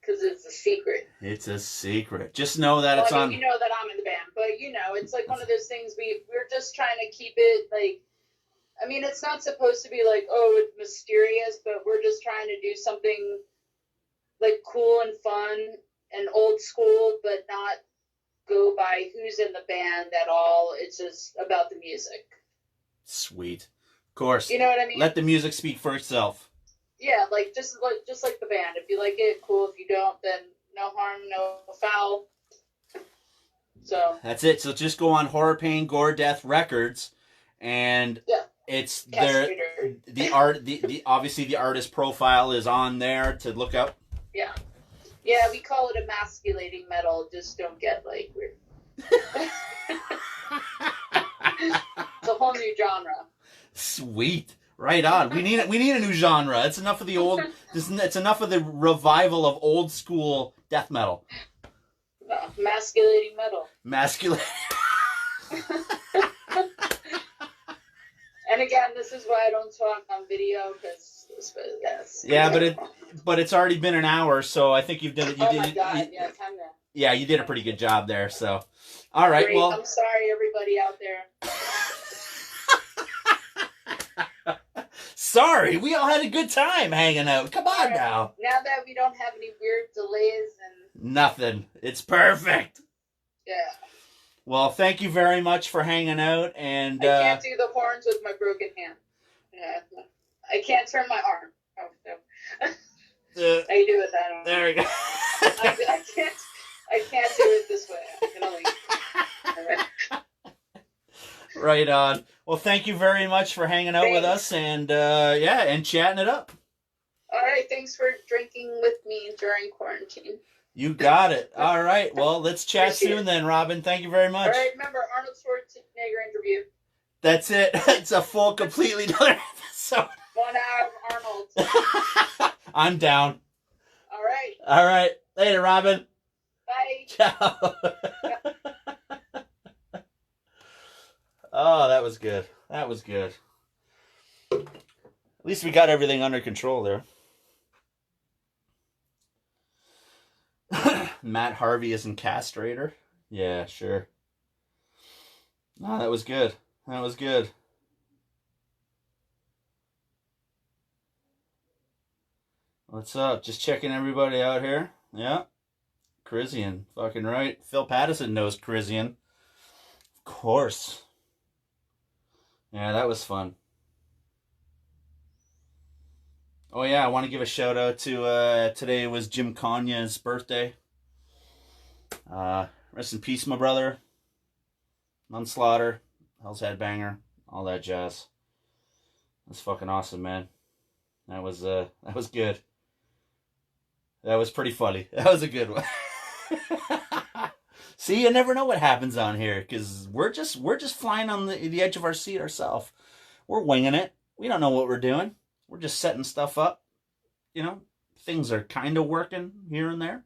because it's a secret. It's a secret. Just know that Well, it's I mean, on... you know that I'm in the band, but it's like one of those things we're just trying to keep it like. I mean, it's not supposed to be like, oh, it's mysterious, but we're just trying to do something like cool and fun and old school, but not go by who's in the band at all. It's just about the music. Sweet. Of course. You know what I mean? Let the music speak for itself. Yeah, just like the band. If you like it, cool. If you don't, then no harm, no foul. So that's it. So just go on Horror Pain Gore Death Records, and it's there. The art, the obviously the artist profile is on there to look up. Yeah, we call it emasculating metal. Just don't get like weird. It's a whole new genre. Sweet. Right on. We need a new genre. It's enough of the old. It's enough of the revival of old school death metal. Masculating metal. Masculine. And again, this is why I don't talk on video because yes. Yeah, but it's already been an hour, so I think you've done it. My God! Yeah, time to. Yeah, you did a pretty good job there. So, all right. Great. Well, I'm sorry, everybody out there. Sorry, we all had a good time hanging out. Come on now. Now that we don't have any weird delays and... Nothing. It's perfect. Yeah. Well, thank you very much for hanging out. And I can't do the horns with my broken hand. Yeah. I can't turn my arm. Oh, no. How you do it that? There we go. I can't do it this way. I can only... Right on. Well, thank you very much for hanging out with us and and chatting it up. All right, thanks for drinking with me during quarantine. You got it. All right. Well, let's chat soon then, Robin. Thank you very much. All right, remember Arnold Schwarzenegger interview. That's it. It's a full, completely another episode. 1 hour of Arnold. I'm down. All right. All right. Later, Robin. Bye. Ciao. Oh, that was good. That was good. At least we got everything under control there. Matt Harvey isn't Castrator? Yeah, sure. No, that was good. That was good. What's up? Just checking everybody out here. Yeah. Crisian. Fucking right. Phil Pattison knows Crisian. Of course. Yeah, that was fun. Oh yeah, I want to give a shout out to today was Jim Conya's birthday. Rest in peace, my brother. Manslaughter, Hell's Headbanger, all that jazz. That's fucking awesome, man. That was good. That was pretty funny. That was a good one. See, you never know what happens on here because we're just flying on the edge of our seat ourselves. We're winging it. We don't know what we're doing. We're just setting stuff up. You know, things are kind of working here and there.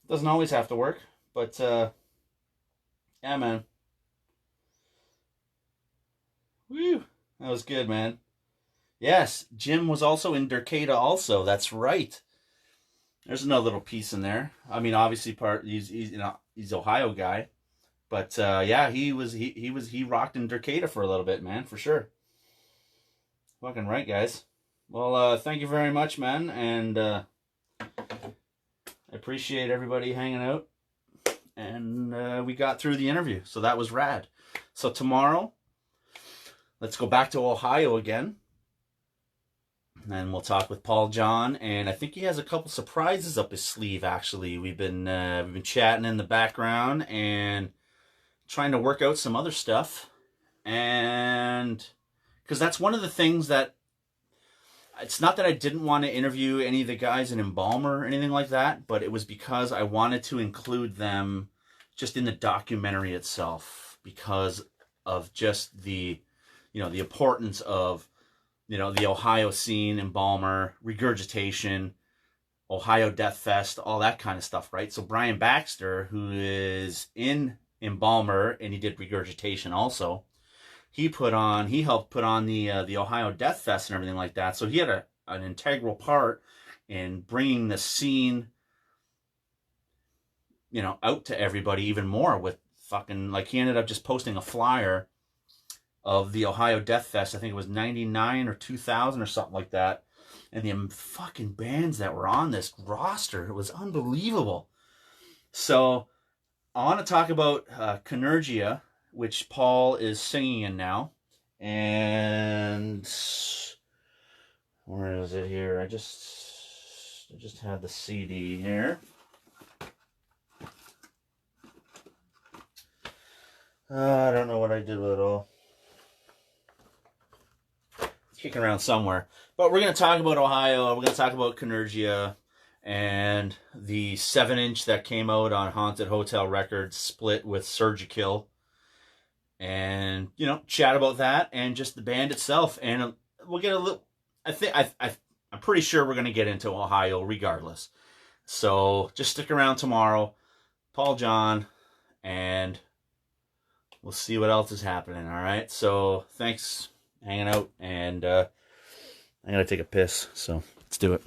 Doesn't always have to work, but yeah, man. Woo, that was good, man. Yes, Jim was also in DERKETA also. That's right. There's another little piece in there. I mean, obviously he's Ohio guy, but yeah, he rocked in DERKETA for a little bit, man, for sure. Fucking right, guys. Well, thank you very much, man, and I appreciate everybody hanging out, and we got through the interview, so that was rad. So tomorrow, let's go back to Ohio again. And we'll talk with Paul John, and I think he has a couple surprises up his sleeve. Actually, we've been chatting in the background and trying to work out some other stuff, and because that's one of the things that it's not that I didn't want to interview any of the guys in Embalmer or anything like that, but it was because I wanted to include them just in the documentary itself because of just the importance of the Ohio scene, Embalmer, regurgitation, Ohio Death Fest, all that kind of stuff, right? So Brian Baxter, who is in Embalmer, and he did Regurgitation also, he helped put on the Ohio Death Fest and everything like that. So he had an integral part in bringing the scene, you know, out to everybody even more with fucking, like, he ended up just posting a flyer of the Ohio Death Fest. I think it was 99 or 2000 or something like that. And the fucking bands that were on this roster, it was unbelievable. So I want to talk about Canergia, which Paul is singing in now. And where is it here? I just had the CD here. I don't know what I did with it all. It's kicking around somewhere. But we're going to talk about Ohio. We're going to talk about Canergia and the 7-inch that came out on Haunted Hotel Records, split with Surgikill. And, you know, chat about that and just the band itself. And we'll get a little... I'm pretty sure we're going to get into Ohio regardless. So just stick around tomorrow. Paul John, and we'll see what else is happening, all right? So thanks for hanging out, and I got to take a piss, so let's do it.